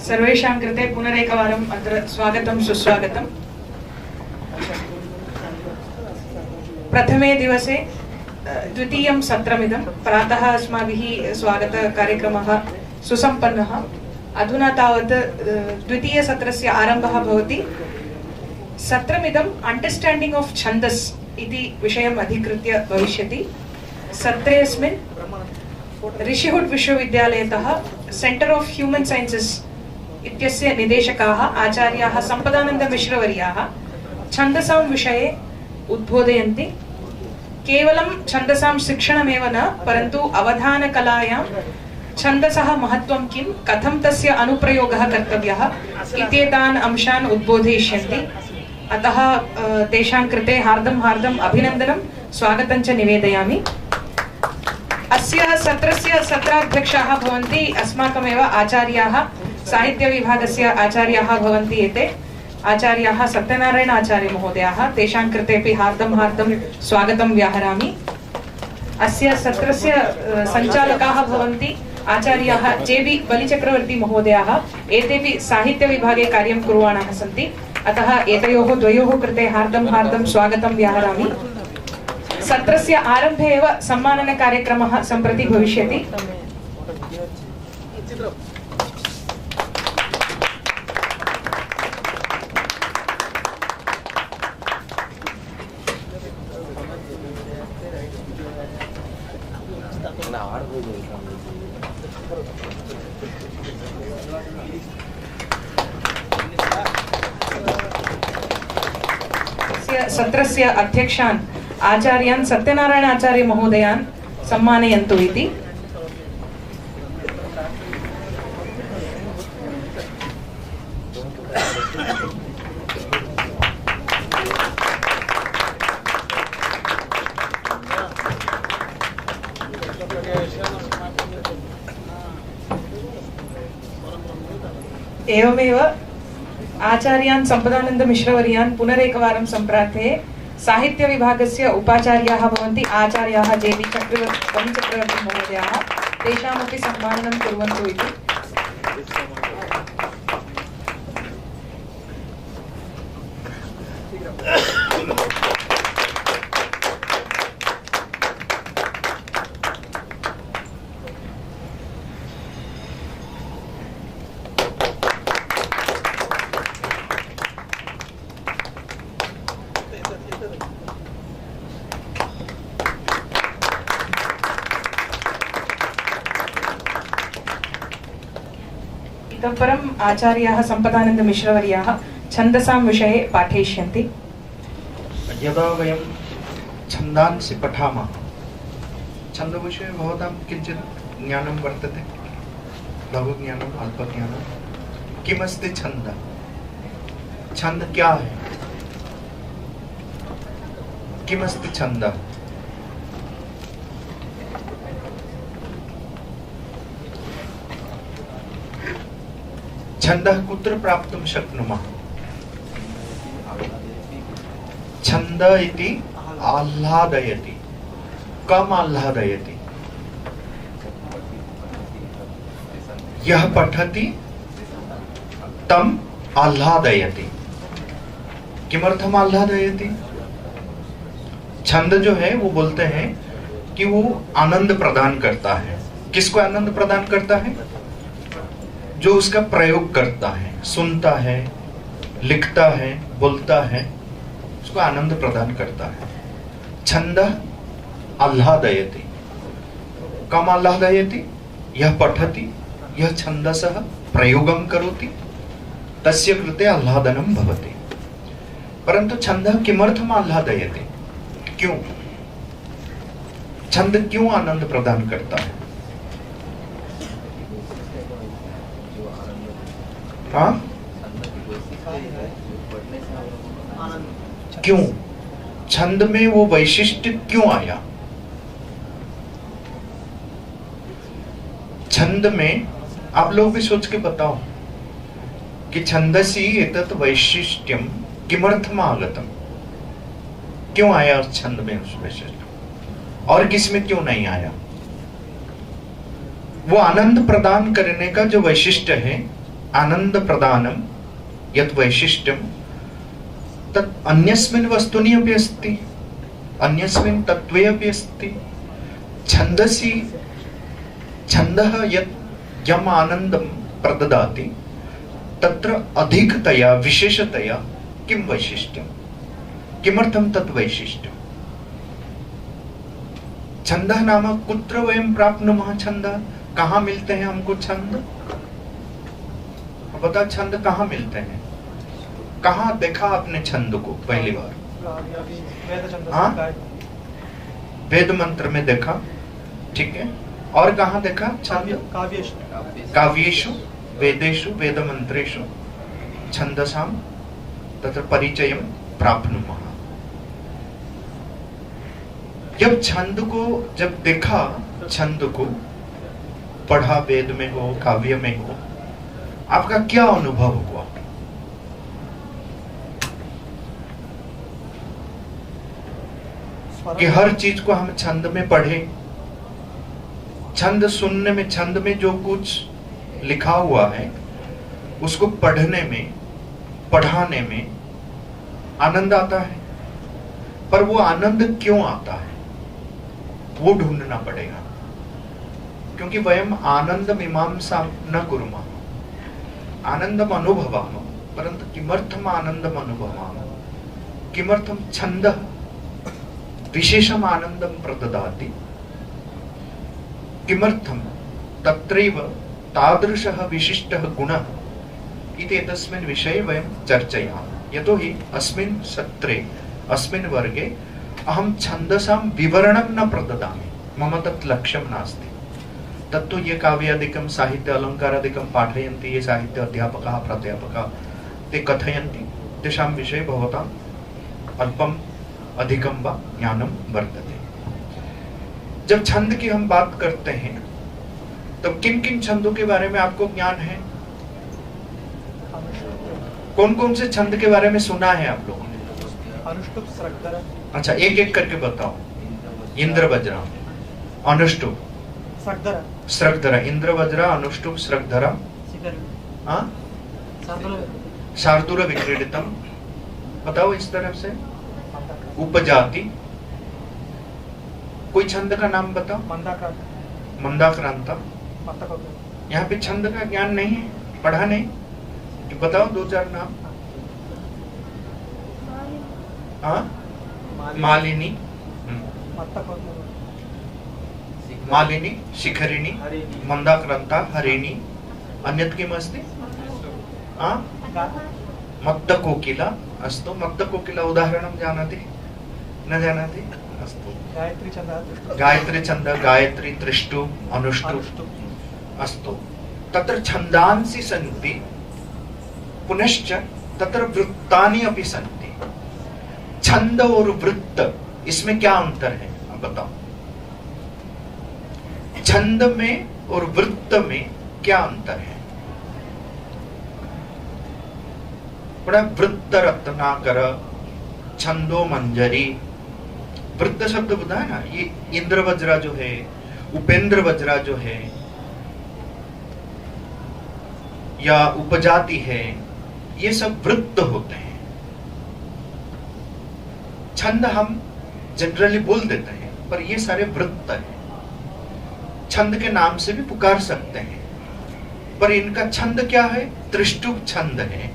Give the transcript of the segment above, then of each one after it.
सर्वेषां कृते पुनरेकवारम् अत्र स्वागतं सुस्वागतम्। प्रथमे दिवसे द्वितीयं सत्रमिदं प्रातः अस्माभिः स्वागतकार्यक्रमः सुसम्पन्नः। अधुना तावत् द्वितीयसत्रस्य आरम्भः भवति। सत्रमिदं अंडर्स्टैंडिंग ऑफ छन्दस् इति विषयम् अधिकृत्य भविष्यति। सत्रेऽस्मिन् ऋषिहुड् विश्वविद्यालयतः सेंटर ऑफ ह्यूमन साइंसेस् इत्यस्य निदेशकाः आचार्याः सम्पदानन्दमिश्रवर्याः छन्दसां विषये उद्बोधयन्ति। केवलं छन्दसां शिक्षणमेव न, परन्तु अवधानकलायां छन्दसः महत्त्वं किं, कथं तस्य अनुप्रयोगः कर्तव्यः इत्येतान् अंशान् उद्बोधयिष्यन्ति। अतः तेषां कृते हार्दम् अभिनन्दनं स्वागतं च निवेदयामि। अस्य सत्रस्य सत्राध्यक्षाः भवन्ति अस्माकमेव आचार्याः, साहित्यविभागस्य आचार्याः भवन्ति एते आचार्याः सत्यनारायण आचार्य महोदयाः। तेषां कृतेपि हार्दं स्वागतं व्याहरामि। अस्य सत्रस्य सञ्चालकाः भवन्ति आचार्याः जे.बी. बलिचक्रवर्ती महोदयाः। एतेपि साहित्यविभागे कार्यं कुर्वाणाः सन्ति। अतः एतयोः द्वयोः कृते हार्दं स्वागतं व्याहरामि। सत्रस्य आरम्भे एव सम्माननकार्यक्रमः सम्प्रति भविष्यति। सत्रस्य अध्यक्षान् आचार्यान् सत्यनारायण आचार्य महोदयान् सम्मानयन्तु इति। एवमेव आचार्यान् सम्पदानन्दमिश्रवर्यान् पुनरेकवारं सम्प्रार्थये। साहित्य विभागस्य उपाचार्याः भवन्ति आचार्याः जे.बी. बलिचक्रवर्ती महोदयाः। तेषामपि सम्माननं कुर्वन्तु इति। इतः परम् आचार्याः सम्पदानन्दमिश्रवर्याः छन्दसां विषये पाठयिष्यन्ति। यदा वयं छन्दांसि पठामः, छन्दविषये भवतां किञ्चित् ज्ञानं वर्तते, लघुज्ञानम् अल्पज्ञानं। किमस्ति छन्द? छन्द क्या है? किमस्ति छन्द? छन्दः कुत्र प्राप्तुं शक्नुमः? छन्द इति आह्लादयति। कम् आह्लादयति? यः पठति तम् आह्लादयति। किमर्थम् आह्लादयति? छंद जो है वो बोलते हैं कि वो आनंद प्रदान करता है। किसको आनंद प्रदान करता है? जो उसका प्रयोग करता है, सुनता है, लिखता है, बोलता है, उसको आनंद प्रदान करता है। छंद आह्लादयति। कम आह्लादयति? यह पठति, यह छन्दसः प्रयोगं करोति, तस्य कृते आह्लादनं भवति। परंतु छन्दः किमर्थम् आह्लादयति? क्यों? छंद क्यों आनंद प्रदान करता है? हाँ? क्यों? छंद में वो वैशिष्ट्य क्यों आया? छंद में आप लोग भी सोच के बताओ कि छंदसी एतत् वैशिष्ट्यम किमर्थम आगतम, क्यों आया उस छंद में उस वैशिष्ट्य, और किसमें क्यों नहीं आया? वो आनंद प्रदान करने का जो वैशिष्ट्य है आनंद प्रदानम यत् वैशिष्ट्यम तत् अन्यस्मिन् वस्तुनि अपि अस्ति, अन्यस्मिन् तत्त्वे अपि अस्ति। छन्दसि छन्दः यत् यम् आनन्दं प्रददाति तत्र अधिकतया विशेषतया किं वैशिष्ट्यं, किमर्थं तत् वैशिष्ट्यं? छन्दः नाम कुत्र वयं प्राप्नुमः छन्दः, कहाँ मिलते हैं हमको छंद? बता, छंद कहाँ मिलते हैं? कहाँ देखा आपने छंद को पहली बार? हाँ, वेद मंत्र में देखा, ठीक है। और कहाँ देखा छंद? काव्येषु वेदेषु वेद मंत्रेषु छंदसां तत्र परिचयं प्राप्नुमः। जब छंद को जब देखा, छंद को पढ़ा, वेद में हो काव्य में हो, आपका क्या अनुभव हुआ? कि हर चीज को हम छंद में पढ़े, छंद सुनने में, छंद में जो कुछ लिखा हुआ है उसको पढ़ने में, पढ़ाने में आनंद आता है। पर वो आनंद क्यों आता है वो ढूंढना पड़ेगा, क्योंकि वयम आनंद मीमांसा न कुर्मः, आनंदम अनुभवामः, परंतु किमर्थम आनंदम अनुभवामः, किमर्थम छन्दः विशेषम आनंदम प्रददाति, किमर्थम तत्रैव तादृशः विशिष्टः गुणः इति एतस्मिन् विषये वयं चर्चयामः। यतोहि अस्मिन् सत्रे, अस्मिन् वर्गे अहं छन्दसां विवरणं न प्रददामि, मम तत् लक्ष्यं नास्ति। तत्तु ये काव्यादिकं साहित्य अलङ्कारादिकं पाठयन्ति ये साहित्य अध्यापकाः प्राध्यापकाः, ते कथयन्ति, तेषां विषये भवताम् अल्पम अधिकम वा ज्ञानम वर्तते। जब छंद की हम बात करते हैं तब किन किन छंदों के बारे में आपको ज्ञान है? कौन कौन से छंद के बारे में सुना है आप लोगों ने? अनुष्टुप, स्रग्धर। अच्छा, एक एक करके बताओ। इंद्र वज्रा, अनुष्टुप, स्रग्धर, स्रग्धर, इंद्र वज्रा, अनुष्टुप, स्रग्धर, हाँ, शार्दूल विक्रीडितम, बताओ इस तरफ से। उपजाति, कोई छंद का नाम बताओ। मंदाक्रांत, मंदाक्रांता। यहाँ पे छंद का ज्ञान नहीं है, पढ़ा नहीं, तो बताओ दो चार नाम। हाँ, मालिनी, मालिनी, शिखरिणी, मंदाक्रांता, हरिणी, अन्यत् किम् अस्ति? हाँ, मत्तकोकिला। अस्तु, मत्तकोकिला उदाहरणं जानाति? न जानाति? अस्तु, गायत्री छंद, गायत्री छंद, गायत्री, त्रिष्टु, अनुष्टु। अस्तु, तत्र छंदांसि सन्ति, पुनश्च तत्र वृत्तानि अपि सन्ति। छंद और वृत्त, इसमें क्या अंतर है अब बताओ? छंद में और वृत्त में क्या अंतर है? बड़ा वृत्त रत्नाकर, छंदो मंजरी, वृत्त शब्द बुधा है ना, ये इंद्र वज्रा जो है, उपेंद्र वज्रा जो है, या उपजाति है, ये सब वृत्त होते हैं। छंद हम जनरली बोल देते हैं, पर ये सारे वृत्त हैं। छंद के नाम से भी पुकार सकते हैं, पर इनका छंद क्या है? त्रिष्टुप छंद है,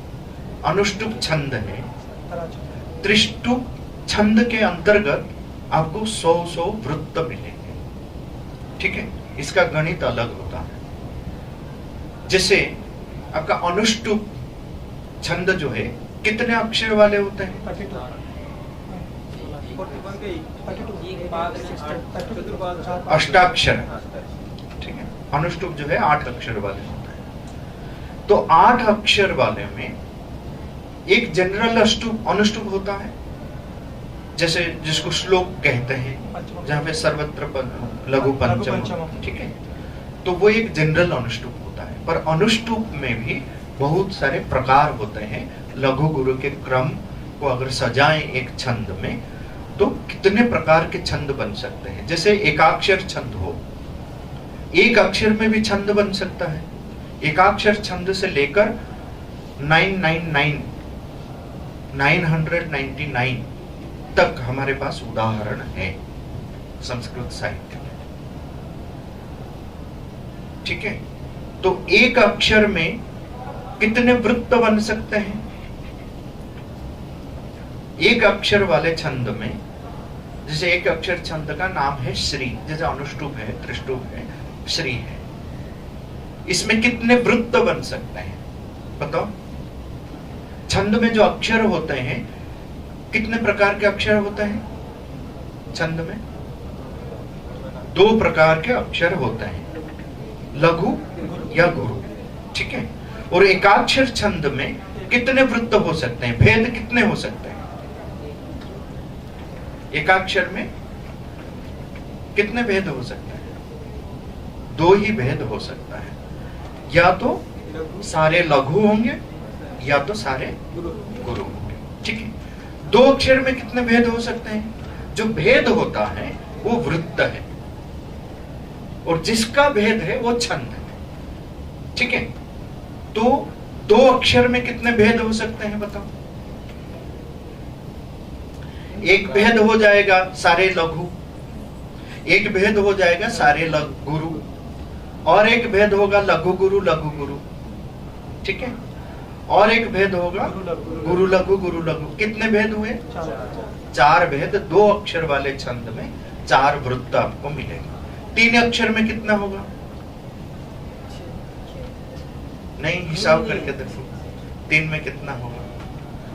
अनुष्टुप छंद है। त्रिष्टुप छंद के अंतर्गत आपको 100 वृत्त मिलेंगे, ठीक है। इसका गणित अलग होता है। जैसे आपका अनुष्टुप छंद जो है, कितने अक्षर वाले होते हैं? अष्टाक्षर, ठीक है। अनुष्टुप जो है 8 अक्षर वाले होते हैं। तो 8 अक्षर वाले में एक जनरल अनुष्टुप होता है, जैसे जिसको श्लोक कहते हैं, जहाँ पे सर्वत्र लघु पंचम, ठीक है। तो वो एक जनरल अनुष्टुप होता है। पर अनुष्टुप में भी बहुत सारे प्रकार होते हैं। लघु गुरु के क्रम को अगर सजाएं एक छंद में, तो कितने प्रकार के छंद बन सकते हैं। जैसे एकाक्षर छंद हो, एक अक्षर में भी छंद बन सकता है। एकाक्षर छंद से लेकर 999 तक हमारे पास उदाहरण है संस्कृत साहित्य में। ठीक है, तो एक अक्षर में कितने वृत्त बन सकते हैं? एक अक्षर वाले छंद में, जैसे एक अक्षर छंद का नाम है श्री, जैसे अनुष्टुप है, त्रिष्टुप है, श्री है, इसमें कितने वृत्त बन सकते हैं बताओ? छंद में जो अक्षर होते हैं, कितने प्रकार के अक्षर होते हैं छंद में? 2 प्रकार के अक्षर होते हैं, लघु या गुरु। ठीक है, और एकाक्षर छंद में कितने वृत्त हो सकते हैं? भेद कितने हो सकते हैं? एकाक्षर में कितने भेद हो सकते हैं? 2 ही भेद हो सकता है, या तो सारे लघु होंगे या तो सारे गुरु होंगे। ठीक है, 2 अक्षर में कितने भेद हो सकते हैं? जो भेद होता है वो वृत्त है, और जिसका भेद है वो छंद है। ठीक है, तो 2 अक्षर में कितने भेद हो सकते हैं बताओ? एक भेद हो जाएगा सारे लघु, एक भेद हो जाएगा सारे गुरु, और एक भेद होगा लघु गुरु लघु गुरु। ठीक है, और एक भेद होगा गुरु लघु गुरु लघु। कितने भेद हुए? 4 भेद। 2 अक्षर वाले छंद में 4 वृत्त आपको मिलेगा। 3 अक्षर में कितना होगा? नहीं, हिसाब करके देखो 3 में कितना होगा।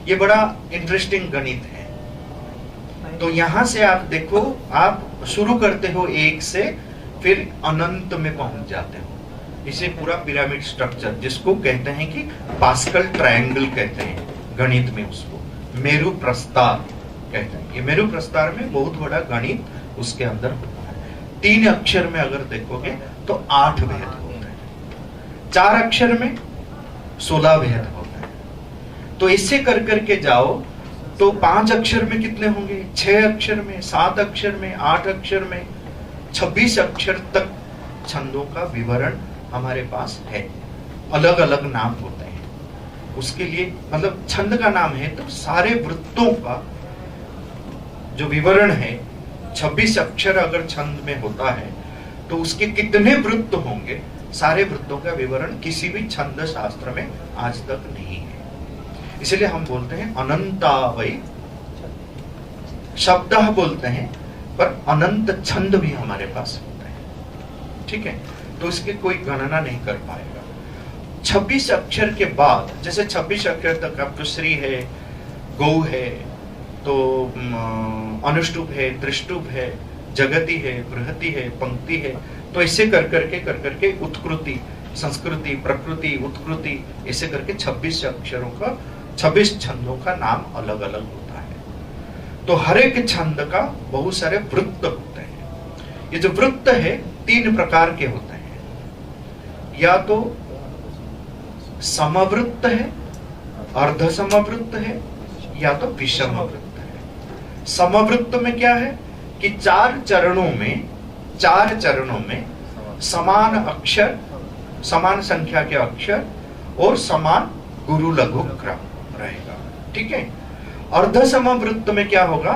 ये बड़ा इंटरेस्टिंग गणित है। तो यहां से आप देखो, आप शुरू करते हो 1 से, फिर अनंत में पहुंच जाते हो। इसे पूरा पिरामिड स्ट्रक्चर, जिसको कहते हैं कि पास्कल ट्रायंगल कहते हैं गणित में, उसको मेरु प्रस्तार कहते हैं। ये मेरु प्रस्तार में बहुत बड़ा गणित उसके अंदर होता है। 3 अक्षर में अगर देखोगे तो 8 भेद होते हैं, 4 अक्षर में 16 भेद होते हैं। तो इसे कर करके जाओ तो 5 अक्षर में कितने होंगे? 6 अक्षर में, 7 अक्षर में, 8 अक्षर में, 26 अक्षर तक छंदों का विवरण हमारे पास है। अलग अलग नाम होते हैं उसके लिए, मतलब छंद का नाम है तो सारे वृत्तों का जो विवरण है, 26 अक्षर अगर छंद में होता है तो उसके कितने वृत्त होंगे, सारे वृत्तों का विवरण किसी भी छंद शास्त्र में आज तक नहीं है। इसलिए हम बोलते हैं अनंता वै शब्द बोलते हैं, पर अनंत छंद भी हमारे पास होते हैं। ठीक है, तो इसकी कोई गणना नहीं कर पाएगा। 26 अक्षर के बाद, जैसे 26 अक्षर तक आपको श्री है, गौ है, तो अनुष्टुप है, त्रिष्टुप है, जगति है, बृहति है, पंक्ति है, तो ऐसे कर करके उत्कृति, संस्कृति, प्रकृति, उत्कृति, ऐसे करके 26 अक्षरों का, 26 छंदों का नाम अलग अलग होता है। तो हर एक छंद का बहुत सारे वृत्त होते हैं। ये जो वृत्त है 3 प्रकार के होते हैं, या तो समवृत्त है, अर्ध समवृत्त है, या तो विषम वृत्त है। समवृत्त में क्या है कि 4 चरणों में समान अक्षर, समान संख्या के अक्षर और समान गुरु लघु क्रम रहेगा। ठीक है, अर्ध समवृत्त में क्या होगा?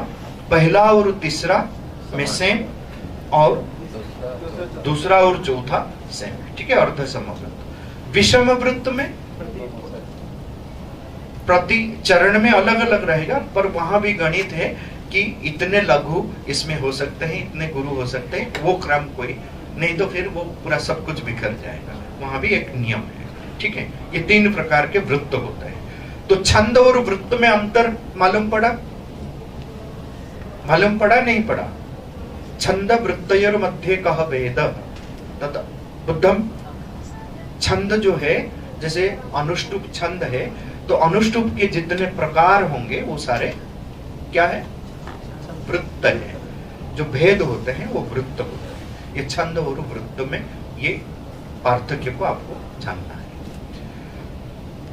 पहला और तीसरा में सेम, और दूसरा और चौथा सेम। ठीक है, अर्ध समवृत्त। विषम वृत्त में प्रति चरण में अलग अलग रहेगा, पर वहां भी गणित है कि इतने लघु इसमें हो सकते हैं, इतने गुरु हो सकते हैं, वो क्रम कोई नहीं, तो फिर वो पूरा सब कुछ बिखर जाएगा। वहां भी एक नियम है। ठीक है, ये 3 प्रकार के वृत्त होते हैं। तो छंद और वृत्त में अंतर मालूम पड़ा नहीं पड़ा? छंद वृत्तयोर मध्ये कह भेद तत् बुद्धम। छंद जो है, जैसे अनुष्टुप छंद है, तो अनुष्टुप के जितने प्रकार होंगे वो सारे क्या है? वृत्त है। जो भेद होते हैं वो वृत्त होते हैं। ये छंद और वृत्त में ये पार्थक्य को आपको जानना है।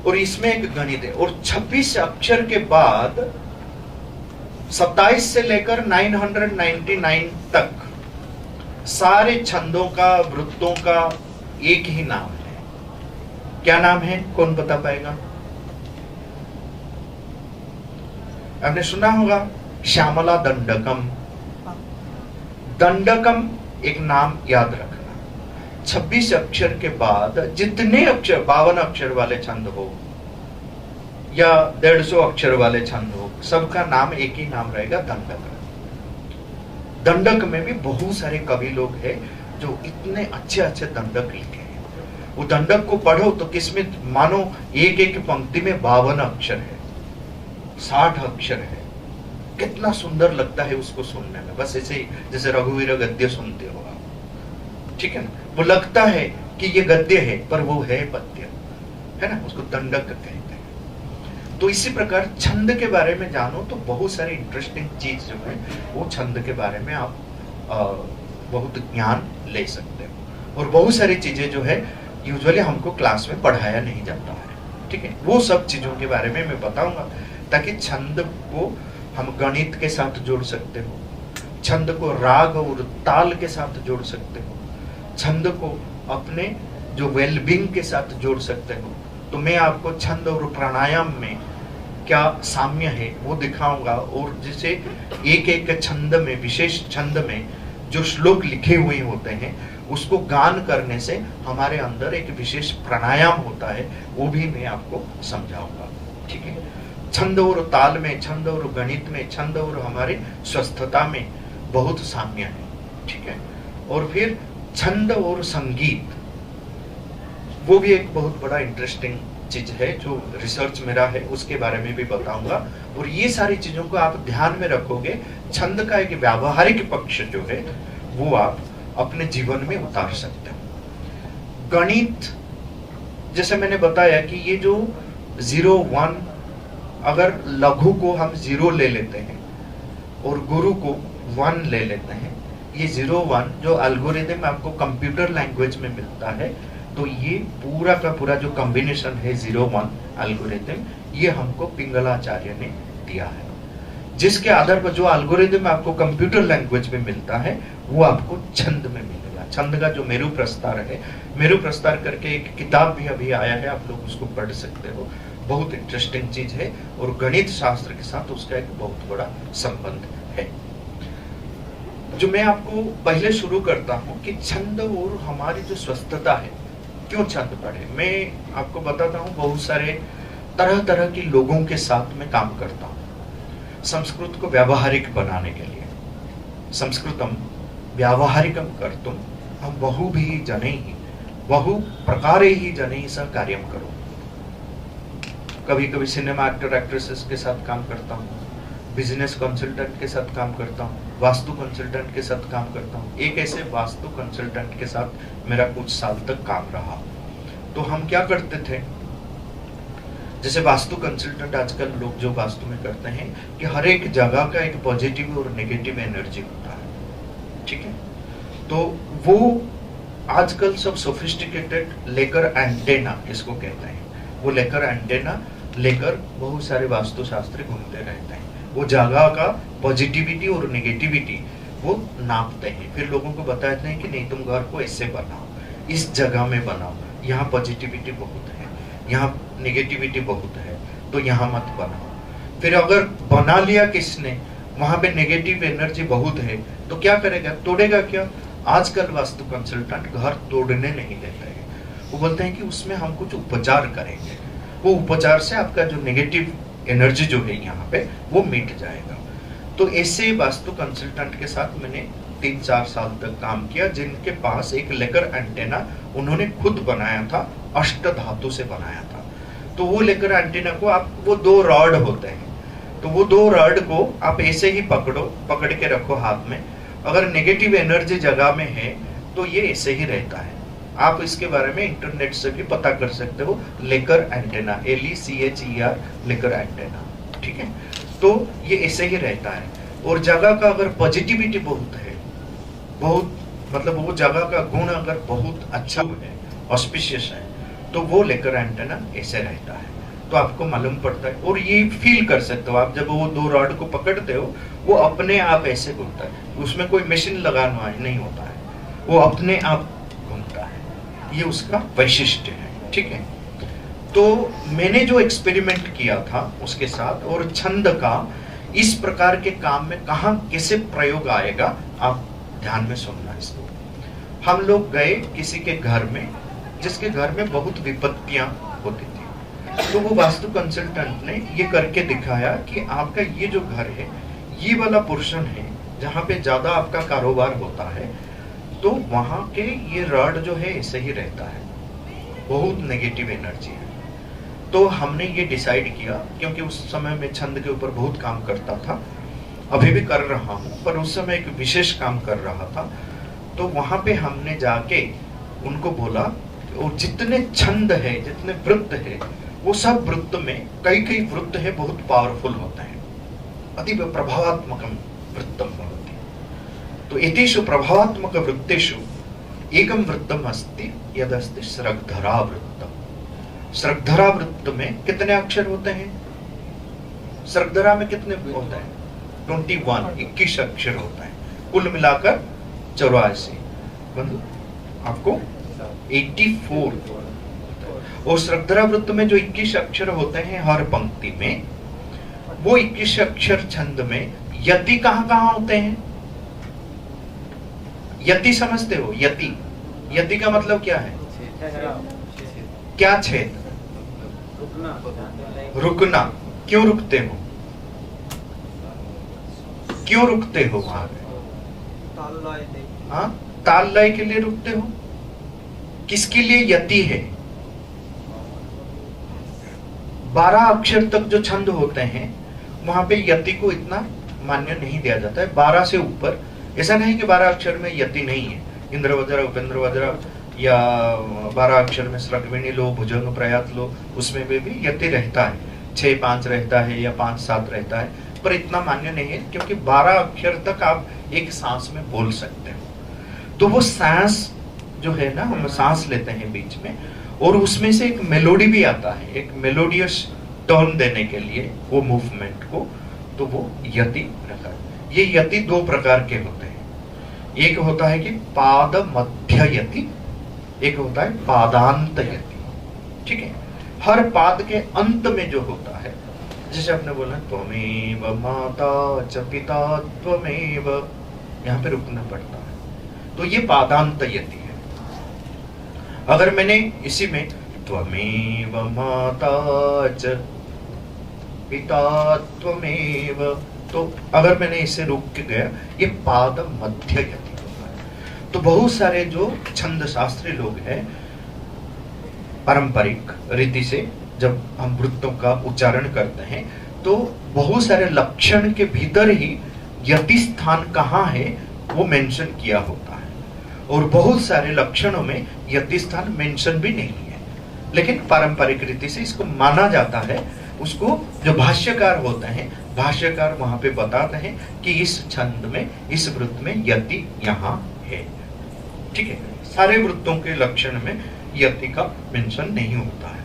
और इसमें एक गणित है। और 26 अक्षर के बाद 27 से लेकर 999 तक सारे छंदों का, वृत्तों का एक ही नाम है। क्या नाम है, कौन बता पाएगा? आपने सुना होगा श्यामला दंडकम। दंडकम एक नाम याद रखना। 26 अक्षर के बाद जितने अक्षर 52 अक्षर वाले छंद हो या 150 अक्षर वाले छंद हो, सबका नाम एक ही नाम रहेगा, दंडक। दंडक में भी बहुत सारे कवि लोग हैं जो इतने अच्छे अच्छे दंडक लिखे हैं। वो दंडक को पढ़ो तो किस्मत मानो एक एक पंक्ति में 52 अक्षर है, 60 अक्षर है। कितना सुंदर लगता है उसको सुनने में। बस ऐसे ही जैसे रघुवीर गद्य सुनते हो आप, ठीक है ना, वो लगता है कि ये गद्य है पर वो है पद्य, है ना, उसको दंडक कहते हैं। तो इसी प्रकार छंद के बारे में जानो तो बहुत सारी इंटरेस्टिंग चीज जो है वो छंद के बारे में आप बहुत ज्ञान ले सकते हो। और बहुत सारी चीजें जो है यूजुअली हमको क्लास में पढ़ाया नहीं जाता है, ठीक है। वो सब चीजों के बारे में मैं बताऊंगा ताकि छंद को हम गणित के साथ जोड़ सकते हो, छंद को राग और ताल के साथ जोड़ सकते हो, छंद को अपने जो वेलबींग के साथ जोड़ सकते हो। तो मैं आपको छंद और प्राणायाम में क्या साम्य है वो दिखाऊंगा। और जैसे एक एक छंद में, विशेष छंद में जो श्लोक लिखे हुए होते हैं उसको गान करने से हमारे अंदर एक विशेष प्राणायाम होता है, वो भी मैं आपको समझाऊंगा, ठीक है। छंद और ताल में, छंद और गणित में, छंद और हमारे स्वस्थता में बहुत साम्य है, ठीक है। और फिर छंद और संगीत, वो भी एक बहुत बड़ा इंटरेस्टिंग चीज है जो रिसर्च मेरा है, उसके बारे में भी बताऊंगा। और ये सारी चीजों को आप ध्यान में रखोगे, छंद का एक व्यावहारिक पक्ष जो है वो आप अपने जीवन में उतार सकते हो। गणित, जैसे मैंने बताया कि ये जो 0 1, अगर लघु को हम 0 ले लेते हैं और गुरु को 1 ले लेते हैं, ये 0 1 जो एल्गोरिथम आपको कंप्यूटर लैंग्वेज में मिलता है, तो ये पूरा का पूरा जो कॉम्बिनेशन है 0 1 एल्गोरिथम, ये हमको पिंगलाचार्य ने दिया है। जिसके आधार पर जो एल्गोरिथम आपको कंप्यूटर लैंग्वेज में मिलता है वो आपको छंद में मिलेगा। छंद का जो मेरु प्रस्तार है, मेरु प्रस्तार करके एक किताब भी अभी आया है, आप लोग उसको पढ़ सकते हो, बहुत इंटरेस्टिंग चीज है। और गणित शास्त्र के साथ उसका एक बहुत बड़ा संबंध है। जो मैं आपको पहले शुरू करता हूँ कि छंद और हमारी जो स्वस्थता है, क्यों छंद पढ़े। मैं आपको बताता हूँ, बहुत सारे तरह तरह के लोगों के साथ में काम करता हूँ संस्कृत को व्यावहारिक बनाने के लिए। संस्कृतम व्यावहारिकम कर्तुम हम बहुभिः जनैः बहु प्रकारैः जनैः सह कार्यं करो। कभी कभी सिनेमा एक्टर एक्ट्रेसेस के साथ काम करता हूँ, बिजनेस कंसल्टेंट के साथ काम करता हूँ, वास्तु कंसल्टेंट के साथ काम करता हूँ। एक ऐसे वास्तु कंसल्टेंट के साथ मेरा कुछ साल तक काम रहा। तो हम क्या करते थे, जैसे वास्तु कंसल्टेंट आजकल लोग जो वास्तु में करते हैं कि हर एक जगह का एक पॉजिटिव और नेगेटिव एनर्जी होता है, ठीक है। तो वो आजकल सब सोफिस्टिकेटेड लेकर एंटेना, इसको कहते हैं, वो लेकर एंटेना लेकर बहुत सारे वास्तु शास्त्री घूमते रहते हैं। वो जगह का पॉजिटिविटी और नेगेटिविटी वो नापते हैं, फिर लोगों को बताते हैं कि नहीं तुम घर को ऐसे बनाओ, इस जगह में बनाओ, यहाँ पॉजिटिविटी बहुत है, यहाँ नेगेटिविटी बहुत है, तो यहाँ मत बनाओ। फिर अगर बना लिया किसने, वहां पे नेगेटिव एनर्जी बहुत है, तो क्या करेगा, तोड़ेगा क्या। आजकल वास्तु कंसल्टेंट घर तोड़ने नहीं देते हैं, वो बोलते हैं कि उसमें हम कुछ उपचार करेंगे, वो उपचार से आपका जो नेगेटिव एनर्जी जो है यहाँ पे वो मिट जाएगा। तो ऐसे वास्तु कंसल्टेंट के साथ मैंने 3-4 साल तक काम किया, जिनके पास एक लेकर एंटेना उन्होंने खुद बनाया था, अष्ट धातु से बनाया था। तो वो लेकर एंटेना को आप, वो 2 रॉड होते हैं, तो वो 2 रॉड को आप ऐसे ही पकड़ के रखो हाथ में। अगर नेगेटिव एनर्जी जगह में है तो ये ऐसे ही रहता है। आप इसके बारे में इंटरनेट से भी पता कर सकते हो, लेकर एंटेना, LECHER लेकर एंटेना, ठीक है। तो ये ऐसे ही रहता है। और जगह का अगर पॉजिटिविटी बहुत है, बहुत मतलब वो जगह का गुण अगर बहुत अच्छा है, ऑस्पिशियस है, तो वो लेकर एंटेना ऐसे रहता है। तो आपको मालूम पड़ता है और ये फील कर सकते हो आप, जब वो 2 रॉड को पकड़ते हो वो अपने आप ऐसे घूमता है, उसमें कोई मशीन लगाना नहीं होता है, वो अपने आप घूमता है। ये उसका वैशिष्ट्य है, ठीक है। तो मैंने जो एक्सपेरिमेंट किया था उसके साथ, और छंद का इस प्रकार के काम में कहाँ कैसे प्रयोग आएगा, आप ध्यान में सुनना इसको। हम लोग गए किसी के घर में जिसके घर में बहुत विपत्तियां होती थी, तो वो वास्तु कंसल्टेंट ने ये करके दिखाया कि आपका ये जो घर है, ये वाला पोर्शन है जहाँ पे ज्यादा आपका कारोबार होता है, तो वहां के ये रॉड जो है ऐसे ही रहता है, बहुत नेगेटिव एनर्जी है। तो हमने ये डिसाइड किया, क्योंकि उस समय मैं छंद के ऊपर बहुत काम करता था, अभी भी कर रहा हूँ, पर उस समय एक विशेष काम कर रहा था। तो वहां पे हमने जाके उनको बोला, और जितने छंद है, जितने वृत्त है, वो सब वृत्त में कई कई वृत्त है बहुत पावरफुल होते हैं, अतीव प्रभावात्मकम वृत्तम भवति। तो एतेषु प्रभावात्मक वृत्तेषु एकम वृत्तम अस्ति यदस्ति स्रग्धरा वृत्तम। स्रग्धरा वृत्त में कितने अक्षर होते हैं? स्रग्धरा में कितने होते हैं? 21 अक्षर होता है, कुल मिलाकर 84। आपको 84। और स्रग्धरा वृत्त में जो 21 अक्षर होते हैं हर पंक्ति में, वो 21 अक्षर छंद में यति कहां कहां होते हैं? यति समझते हो? यति, यति का मतलब क्या है? क्या छेद? रुकना। क्यों रुकते हो? क्यों रुकते हो वहां पे? हाँ, ताल लय के लिए रुकते हो। किसके लिए यति है? 12 अक्षर तक जो छंद होते हैं वहां पे यति को इतना मान्य नहीं दिया जाता है। 12 से ऊपर, ऐसा नहीं कि 12 अक्षर में यति नहीं है। इंद्र वज्र, उपेंद्र वज्र, या 12 अक्षर में स्रग्विणी लो, भुजंग प्रयात लो, उसमें भी यति रहता है, 6-5 रहता है या 5-7 रहता है, पर इतना मान्य नहीं है, क्योंकि 12 अक्षर तक आप एक सांस में बोल सकते हो। तो वो सांस जो है ना, हम सांस लेते हैं बीच में, और उसमें से एक मेलोडी भी आता है, एक मेलोडियस टर्न देने के लिए वो मूवमेंट को, तो वो यति रखा है। ये यति 2 प्रकार के होते हैं। एक होता है कि पाद मध्य यति, एक होता है पादांत यति। ठीक है, हर पाद के अंत में जो होता है, जैसे आपने बोला त्वमेव माता च पिता त्वमेव, यहाँ पे रुकना पड़ता है, तो ये पादांत यति है। अगर मैंने इसी में त्वमेव माता च पिता त्वमेव, तो अगर मैंने इसे रोक के गया, ये पाद मध्य यति होता है। तो बहुत सारे जो छंद शास्त्री लोग हैं, पारंपरिक रीति से जब हम वृत्तों का उच्चारण करते हैं, तो बहुत सारे लक्षण के भीतर ही यति स्थान कहाँ है वो मेंशन किया होता है, और बहुत सारे लक्षणों में यति स्थान मेंशन भी नहीं है, लेकिन पारंपरिक रीति से इसको माना जाता है। उसको जो भाष्यकार होते हैं, भाष्यकार वहां पे बताते हैं कि इस छंद में, इस वृत्त में यति यहाँ है। ठीक है, सारे वृत्तों के लक्षण में यति का मेंशन नहीं होता है।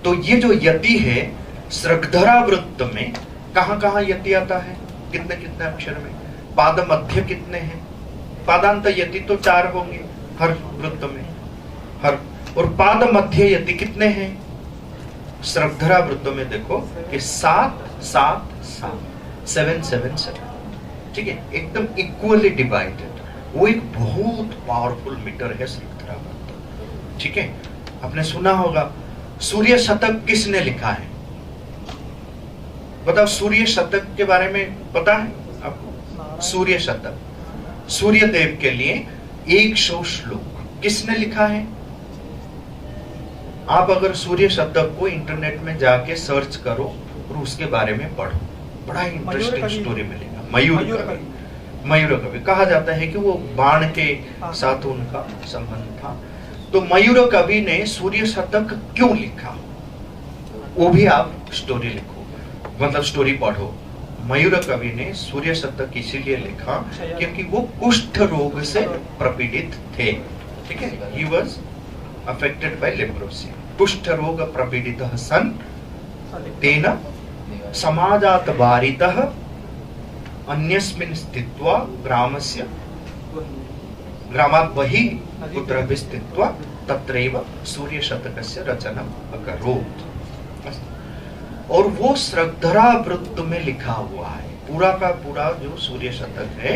तो ये जो यति है, स्रग्धरा वृत्त में कहां कहां यति आता है? कितने कितने अक्षर में? पाद मध्य कितने हैं? पादांत यति तो 4 होंगे हर वृत्त में, हर, और पाद मध्य यति कितने हैं? स्रग्धरा वृत्त में देखो कि 7, 7, 7, 7, 7, 7। ठीक है, एकदम इक्वली डिवाइडेड। वो एक बहुत पावरफुल मीटर है स्रग्धरा वृत्त। ठीक है, आपने सुना होगा सूर्य शतक किसने लिखा है? बताओ, सूर्य शतक के बारे में पता है आपको? सूर्य शतक, सूर्य देव के लिए 100 श्लोक किसने लिखा है? आप अगर सूर्य शतक को इंटरनेट में जाके सर्च करो और उसके बारे में पढ़ो, बड़ा इंटरेस्टिंग स्टोरी मिलेगा। मयूर कवि कहा जाता है कि वो बाण के साथ उनका संबंध था। तो मयूर कवि ने सूर्य शतक क्यों लिखा, वो भी आप स्टोरी लिखो, मतलब स्टोरी पढ़ो। मयूर कवि ने सूर्य शतक इसीलिए लिखा क्योंकि वो कुष्ठ रोग से प्रपीड़ित थे। ठीक है, he was affected by leprosy, कुष्ठ रोग प्रपीडितः सन तेन समाजात वारितः अन्यस्मिन् स्थित्वा ग्रामस्य, ग्रामात् बहिः कुत्रपि स्थित्वा तत्रैव सूर्य शतकस्य रचनम अकरोत्। और वो श्रद्धरा वृत्त में लिखा हुआ है, पूरा का पूरा जो सूर्य शतक है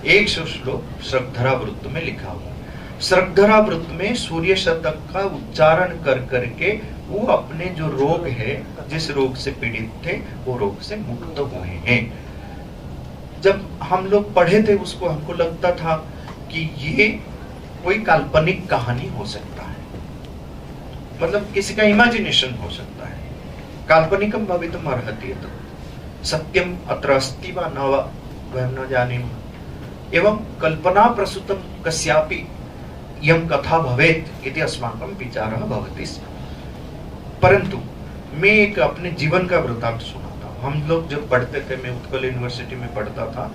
100 श्लोक श्रद्धरा वृत्त में लिखा हुआ है। श्रद्धरा वृत्त में सूर्य शतक का उच्चारण कर करके वो अपने जो रोग है, जिस रोग से पीड़ित थे, वो रोग से मुक्त हुए हैं। जब हम लोग पढ़े थे उसको, हमको लगता था कि ये कोई काल्पनिक कहानी हो सकता है, मतलब किसी का इमेजिनेशन हो सकता है। काल्पनिकम भवितुम अर्हति सत्यम अत्र अस्ति वा न वा वयं न जानीमः एवं कल्पना प्रसूतम कस्यापि यम कथा भवेत् इति अस्माकं विचारः भवति स्म। परंतु मैं एक अपने जीवन का वृत्तांत सुनाता हूँ। हम लोग जब पढ़ते थे, मैं उत्कल यूनिवर्सिटी में पढ़ता था,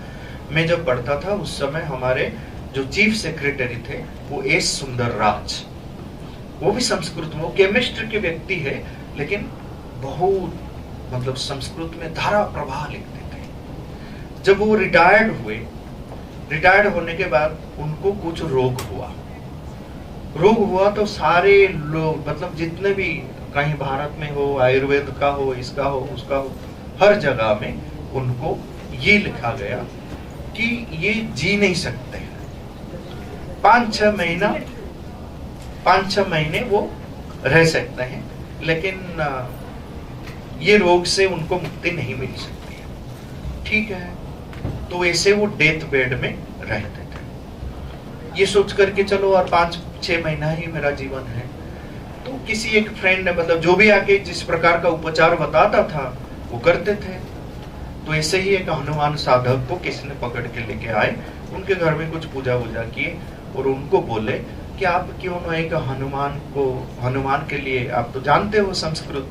मैं जब पढ़ता था उस समय हमारे जो चीफ सेक्रेटरी थे वो एस सुंदरराज, वो भी संस्कृत में, वो केमिस्ट्री के व्यक्ति है, लेकिन बहुत मतलब संस्कृत में धारा प्रवाह लिखते थे। जब वो रिटायर्ड हुए, रिटायर्ड होने के बाद उनको कुछ रोग हुआ तो सारे लोग, मतलब जितने भी कहीं भारत में हो, आयुर्वेद का हो, इसका हो, उसका हो, हर जगह में उनको ये लिखा गया कि ये जी नहीं सकते हैं। 5-6 महीने वो रह सकते हैं, लेकिन ये रोग से उनको मुक्ति नहीं मिल सकती है। ठीक है, तो ऐसे वो डेथ बेड में रहते थे। ये सोच करके चलो और 5-6 महीना ही मेरा जीवन है, तो किसी एक फ्रेंड ने, मतलब जो भी आके जिस प्रकार का उपचार बताता था वो करते थे। तो ऐसे ही एक हनुमान साधक को किसी ने पकड़ के लेके आए, उनके घर में कुछ पूजा वूजा किए और उनको बोले कि आप क्यों ना एक हनुमान के लिए, आप तो जानते हो संस्कृत,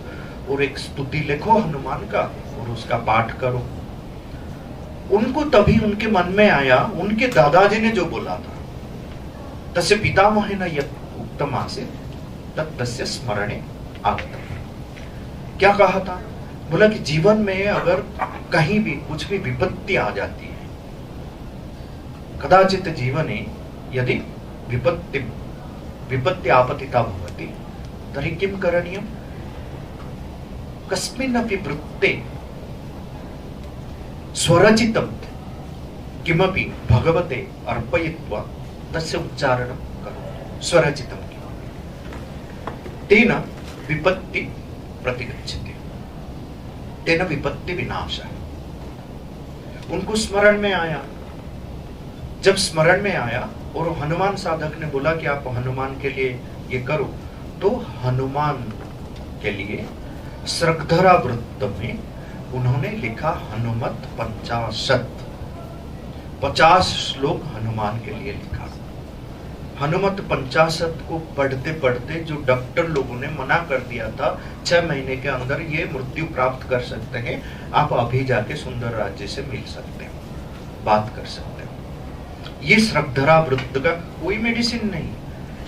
और एक स्तुति लिखो हनुमान का और उसका पाठ करो। उनको तभी उनके मन में आया, उनके दादाजी ने जो बोला था, तस्य पितामहेन यत् उक्तम् आसीत् तत् तस्य स्मरणे आगतम्। क्या कहा था? बोला कि जीवन में अगर कहीं भी कुछ भी विपत्ति आ जाती है, कदाचित जीवने यदि विपत्ति आपतिता भवति तर्हि किं करणीयम्? कस्मिन्नपि वृत्ते स्वरचितं किमपि भगवते अर्पयित्वा तस्य उच्चारणं करोतु। स्वरचितं तेन विपत्ति प्रतिगच्छति, तेन विपत्ति विनाशः। उनको स्मरण में आया, जब स्मरण में आया और हनुमान साधक ने बोला कि आप हनुमान के लिए ये करो, तो हनुमान के लिए श्रद्धरा वृत्त में उन्होंने लिखा हनुमत 50 श्लोक हनुमान के लिए लिखा। हनुमत 50 को पढ़ते पढ़ते जो डॉक्टर लोगों ने मना कर दिया था 6 महीने के अंदर ये मृत्यु प्राप्त कर सकते हैं, आप अभी जाके सुंदर राज्य से मिल सकते हो, बात कर सकते हो। ये श्रद्धरा वृत्त का कोई मेडिसिन नहीं,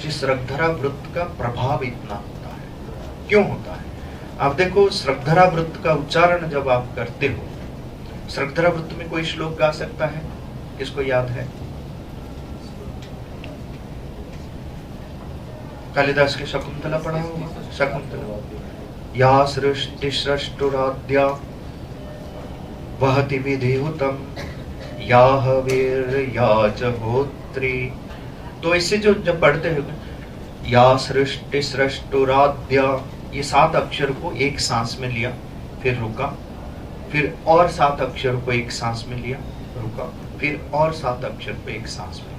ये श्रद्धरा वृत्त का प्रभाव इतना होता है। क्यों होता है? आप देखो, श्रद्धरा वृत्त का उच्चारण जब आप करते हो, श्रद्धरा वृत्त में कोई श्लोक गा सकता है? किसको याद है? कालिदास के शकुंतला पढ़ा होगा। शकुंतला, या सृष्टि सृष्टुराद्या वहति विधिहुतम या हवीर या च होत्री। तो इससे जो जब पढ़ते हो, या सृष्टि सृष्टुराद्या, ये 7 अक्षर को एक सांस में लिया, फिर रुका, फिर और 7 अक्षर को एक सांस में लिया, रुका, फिर और 7 अक्षर को एक सांस में लिया।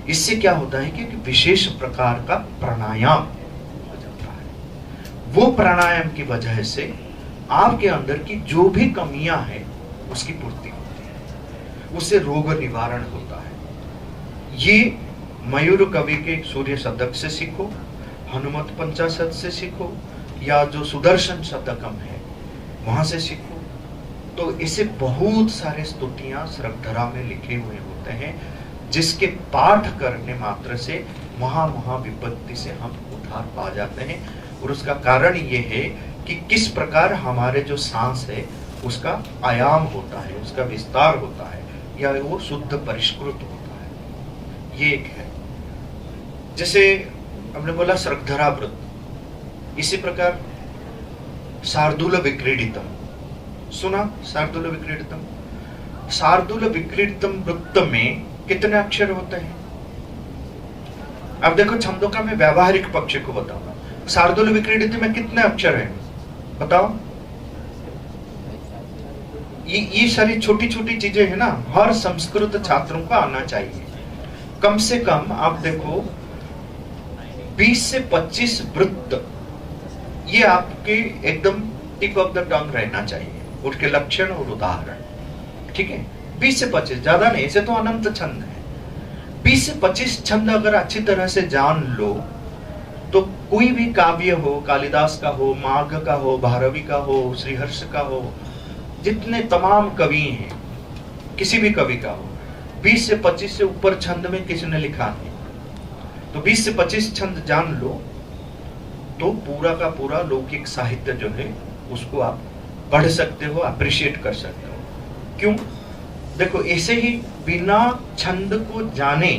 इससे क्या होता है कि विशेष प्रकार का प्राणायाम हो जाता है। वो प्राणायाम की वजह से आपके अंदर की जो भी कमियां हैं उसकी पूर्ति होती है, उससे रोग निवारण होता है। ये मयूर कवि के सूर्य शतक से सीखो, हनुमत 50 से सीखो, या जो सुदर्शन शतकम है वहां से सीखो। तो इसे बहुत सारे स्तुतियां श्रद्धरा में लिखे हुए होते हैं, जिसके पाठ करने मात्र से महा विपत्ति से हम उद्धार पा जाते हैं। और उसका कारण ये है कि किस प्रकार हमारे जो सांस है उसका आयाम होता है, उसका विस्तार होता है, या वो शुद्ध परिष्कृत होता है। ये एक है। जैसे हमने बोला श्रद्धरा व्रत, इसी प्रकार शार्दूल विक्रीडितम, सुना शार्दूल विक्रीडितम? शार्दूल विक्रीडितम वृत्त में कितने अक्षर होते हैं? अब देखो छंदों का मैं व्यावहारिक पक्ष को बताऊंगा। शार्दूल विक्रीडित में कितने अक्षर हैं बताओ? ये सारी छोटी छोटी चीजें है ना, हर संस्कृत छात्रों को आना चाहिए। कम से कम आप देखो 20 से 25 वृत्त, ये आपके एकदम टिप ऑफ द टंग रहना चाहिए, उसके लक्षण और उदाहरण, ठीक है? 20 से 25, ज्यादा नहीं, ऐसे तो अनंत छंद है। 20 से 25 छंद अगर अच्छी तरह से जान लो तो कोई भी काव्य हो, कालिदास का हो, माघ का हो, भारवी का हो, श्रीहर्ष का हो, जितने तमाम कवि हैं, किसी भी कवि का हो, 20 से 25 से ऊपर छंद में किसी ने लिखा नहीं, तो 20 से 25 छंद जान लो तो पूरा का पूरा लौकिक साहित्य जो है उसको आप पढ़ सकते हो, अप्रिशिएट कर सकते हो। क्यों? देखो ऐसे ही बिना छंद को जाने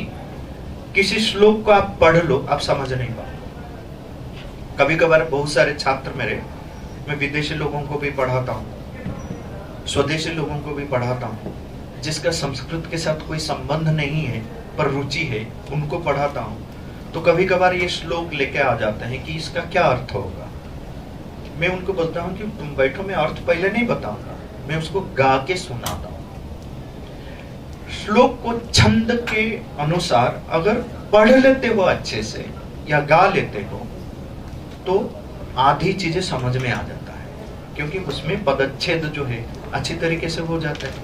किसी श्लोक को आप पढ़ लो, आप समझ नहीं पाओ। कभी कभार बहुत सारे छात्र मेरे, मैं विदेशी लोगों को भी पढ़ाता हूँ, स्वदेशी लोगों को भी पढ़ाता हूँ, जिसका संस्कृत के साथ कोई संबंध नहीं है पर रुचि है, उनको पढ़ाता हूँ। तो कभी कभार ये श्लोक लेके आ जाते हैं कि इसका क्या अर्थ होगा। मैं उनको बोलता हूँ कि तुम बैठो, मैं अर्थ पहले नहीं बताऊंगा, मैं उसको गा के सुनाता हूँ। श्लोक को छंद के अनुसार अगर पढ़ लेते हो अच्छे से या गा लेते हो तो आधी चीजें समझ में आ जाता है, क्योंकि उसमें पदच्छेद जो है अच्छी तरीके से हो जाता है,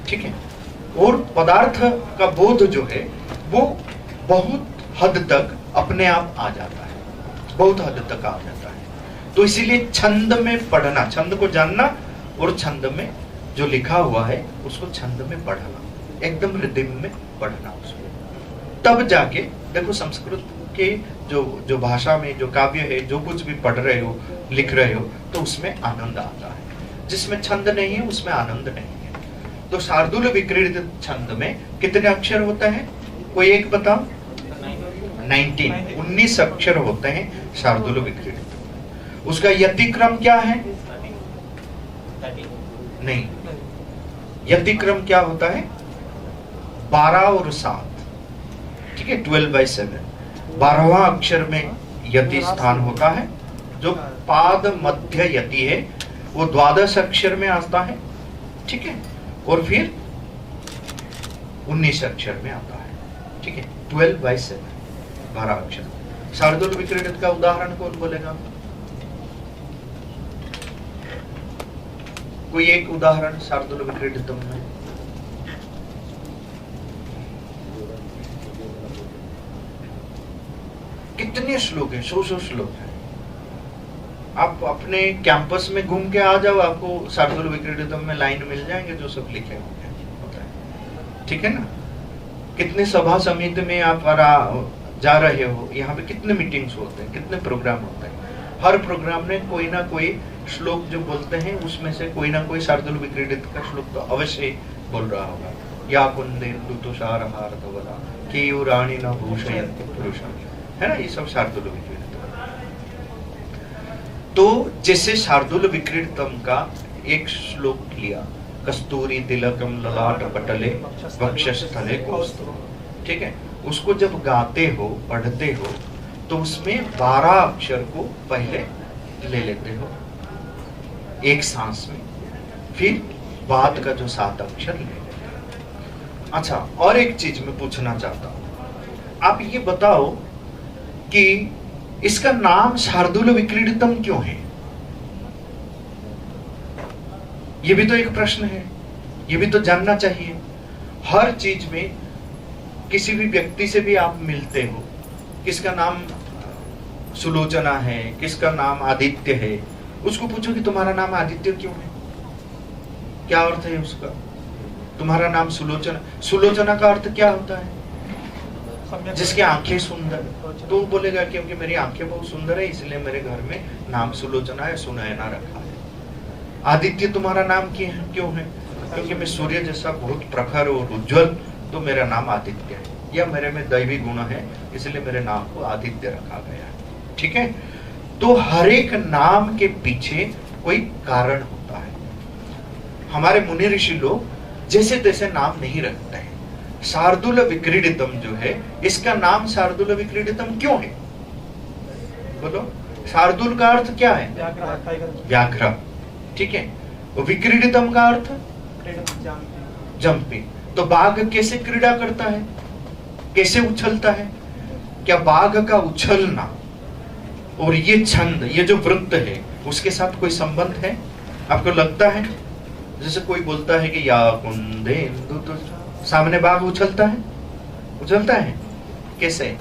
ठीक है? और पदार्थ का बोध जो है वो बहुत हद तक अपने आप आ जाता है, बहुत हद तक आ जाता है। तो इसीलिए छंद में पढ़ना, छंद को जानना और छंद में जो लिखा हुआ है उसको छंद में पढ़ना, एकदम रिदिम में पढ़ना उसको, तब जाके देखो संस्कृत के जो भाषा में जो काव्य है, जो कुछ भी पढ़ रहे हो, लिख रहे हो, तो उसमें आनंद आता है। जिसमें छंद नहीं है उसमें आनंद नहीं है। तो शार्दूल विक्रीडित छंद में कितने अक्षर होता है? कोई एक बताओ? 19 अक्षर होते हैं शार्दूल विक्रीडित। उसका यतिक्रम क्या है? नहीं, यतिक्रम क्या होता है? 12 और 7, ठीक है? 12/7। 12वां अक्षर में यति स्थान होता है, जो पाद मध्य यति है वो 12 अक्षर में आता है, ठीक है? और फिर 19 अक्षर में आता है, ठीक है? 12/7, 12 अक्षर। शार्दूल विक्रीडित का उदाहरण कौन बोलेगा? कोई एक उदाहरण शार्दूल विक्रीडितम में? कितने श्लोक है? 100 श्लोक है। आप अपने कैंपस में घूम के आ जाओ, आपको शार्दूल विक्रीडितम में लाइन मिल जाएंगे जो सब लिखे होंगे, ठीक है ना? कितने सभा समिति में आप जा रहे हो, यहाँ पे कितने मीटिंग्स होते हैं, कितने प्रोग्राम होते हैं। हर प्रोग्राम में कोई ना कोई श्लोक जो बोलते हैं उसमें से कोई ना कोई शार्दूल विक्रीडित का श्लोक तो अवश्य बोल रहा होगा। या कुंदेन्दु तुषार हार्दवला केयूराणि न भूषयन्ति पुरुषं, है ना? ये सब शार्दूल विक्रीडित। तो जैसे शार्दूल विक्रीडितम का एक श्लोक लिया, कस्तूरी तिलकम ललाट पटले वक्षस्थले कौस्तुभ, ठीक है? उसको जब गाते हो, पढ़ते हो, तो उसमें 12 अक्षर को पहले ले लेते हो एक सांस में, फिर बाद का जो 7 अक्षर ले लेते हो। अच्छा, और एक चीज मैं पूछना चाहता हूं, आप ये बताओ कि इसका नाम शार्दूल विक्रीडितम क्यों है? ये भी तो एक प्रश्न है, ये भी तो जानना चाहिए। हर चीज में किसी भी व्यक्ति से भी आप मिलते हो, किसका नाम सुलोचना है, किसका नाम आदित्य है, उसको पूछो कि तुम्हारा नाम आदित्य क्यों है, क्या अर्थ है उसका? तुम्हारा नाम सुलोचना, सुलोचना का अर्थ क्या होता है? जिसकी आंखें सुंदर, तो बोलेगा क्योंकि मेरी आंखें बहुत सुंदर है इसलिए मेरे घर में नाम सुलोचना है, सुनयना रखा है। आदित्य तुम्हारा नाम क्यों है? क्योंकि मैं सूर्य जैसा बहुत प्रखर और उज्जवल, तो मेरा नाम आदित्य है। या मेरे में दैवी गुण है, इसलिए मेरे नाम को आदित्य रखा गया है। ठीक है, तो हर एक नाम के पीछे कोई कारण होता है। हमारे मुनि ऋषि लोग जैसे तैसे नाम नहीं रखते हैं। शार्दूल विक्रीडितम जो है, इसका नाम शार्दूल विक्रीडितम क्यों है? बोलो, शार्दूल का अर्थ क्या है? व्याघ्र। ठीक है, विक्रीडितम का अर्थ जंपिंग। तो बाघ कैसे क्रीड़ा करता है, कैसे उछलता है? क्या बाघ का उछलना और ये छंद, ये जो वृत्त है, उसके साथ कोई संबंध है? आपको लगता है? जैसे कोई बोलता है कि या कुंदेंदु, तो सामने बाघ उछलता है, उछलता है कैसे?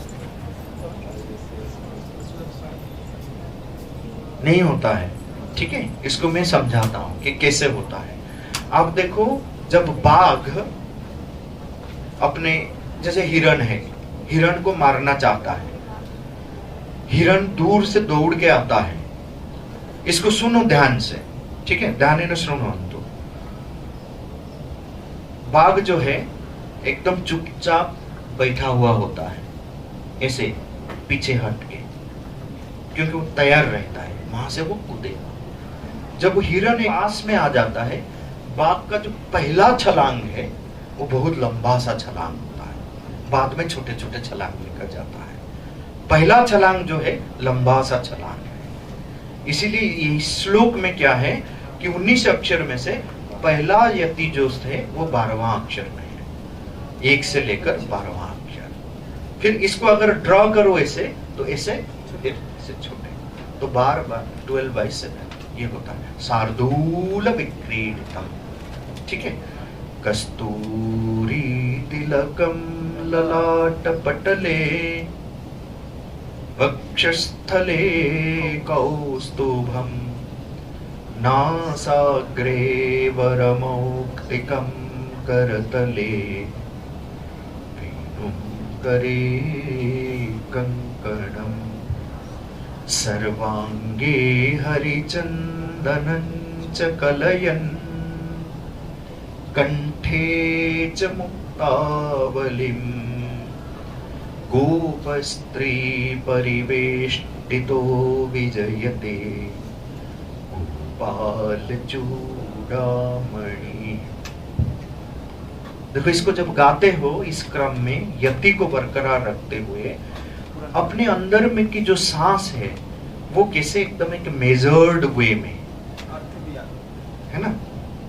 नहीं होता है। ठीक है, इसको मैं समझाता हूं कि कैसे होता है। आप देखो, जब बाघ अपने, जैसे हिरण है, हिरण को मारना चाहता है, हिरण दूर से दौड़ के आता है। इसको सुनो ध्यान से, ठीक है, ध्यान न सुनो। तो बाघ जो है एकदम चुपचाप बैठा हुआ होता है, ऐसे पीछे हट के, क्योंकि वो तैयार रहता है, वहां से वो कूदेगा। जब हिरण पास में आ जाता है, बाघ का जो पहला छलांग है वो बहुत लंबा सा छलांग होता है, बाद में छोटे छोटे छलांग लेकर जाता है। पहला छलांग जो है लंबा सा छलांग है। इसीलिए इस श्लोक में क्या है कि 19 अक्षर में से पहला यति जो है वो 12वां अक्षर में है, 1 से लेकर 12वां अक्षर। फिर इसको अगर ड्रॉ करो ऐसे, तो ऐसे छोटे, तो बार 12/7 ये होता है शार्दूल विक्रीडितम। ठीक है, कस्तूरी तिलकम ललाट पटले वक्षस्थले कौस्तुभम नासाग्रे वरमौक्तिकं करतले वेणुं करे कंकणं सर्वांगे हरिचन्दनं च कलयन् कंठे च मुक्तावलिं गोपस्त्री परिवेष्टितो विजयते गोपाल चूड़ामणि। देखो, इसको जब गाते हो इस क्रम में यति को बरकरार रखते हुए, अपने अंदर में की जो सांस है वो कैसे एकदम एक मेजर्ड वे में है ना,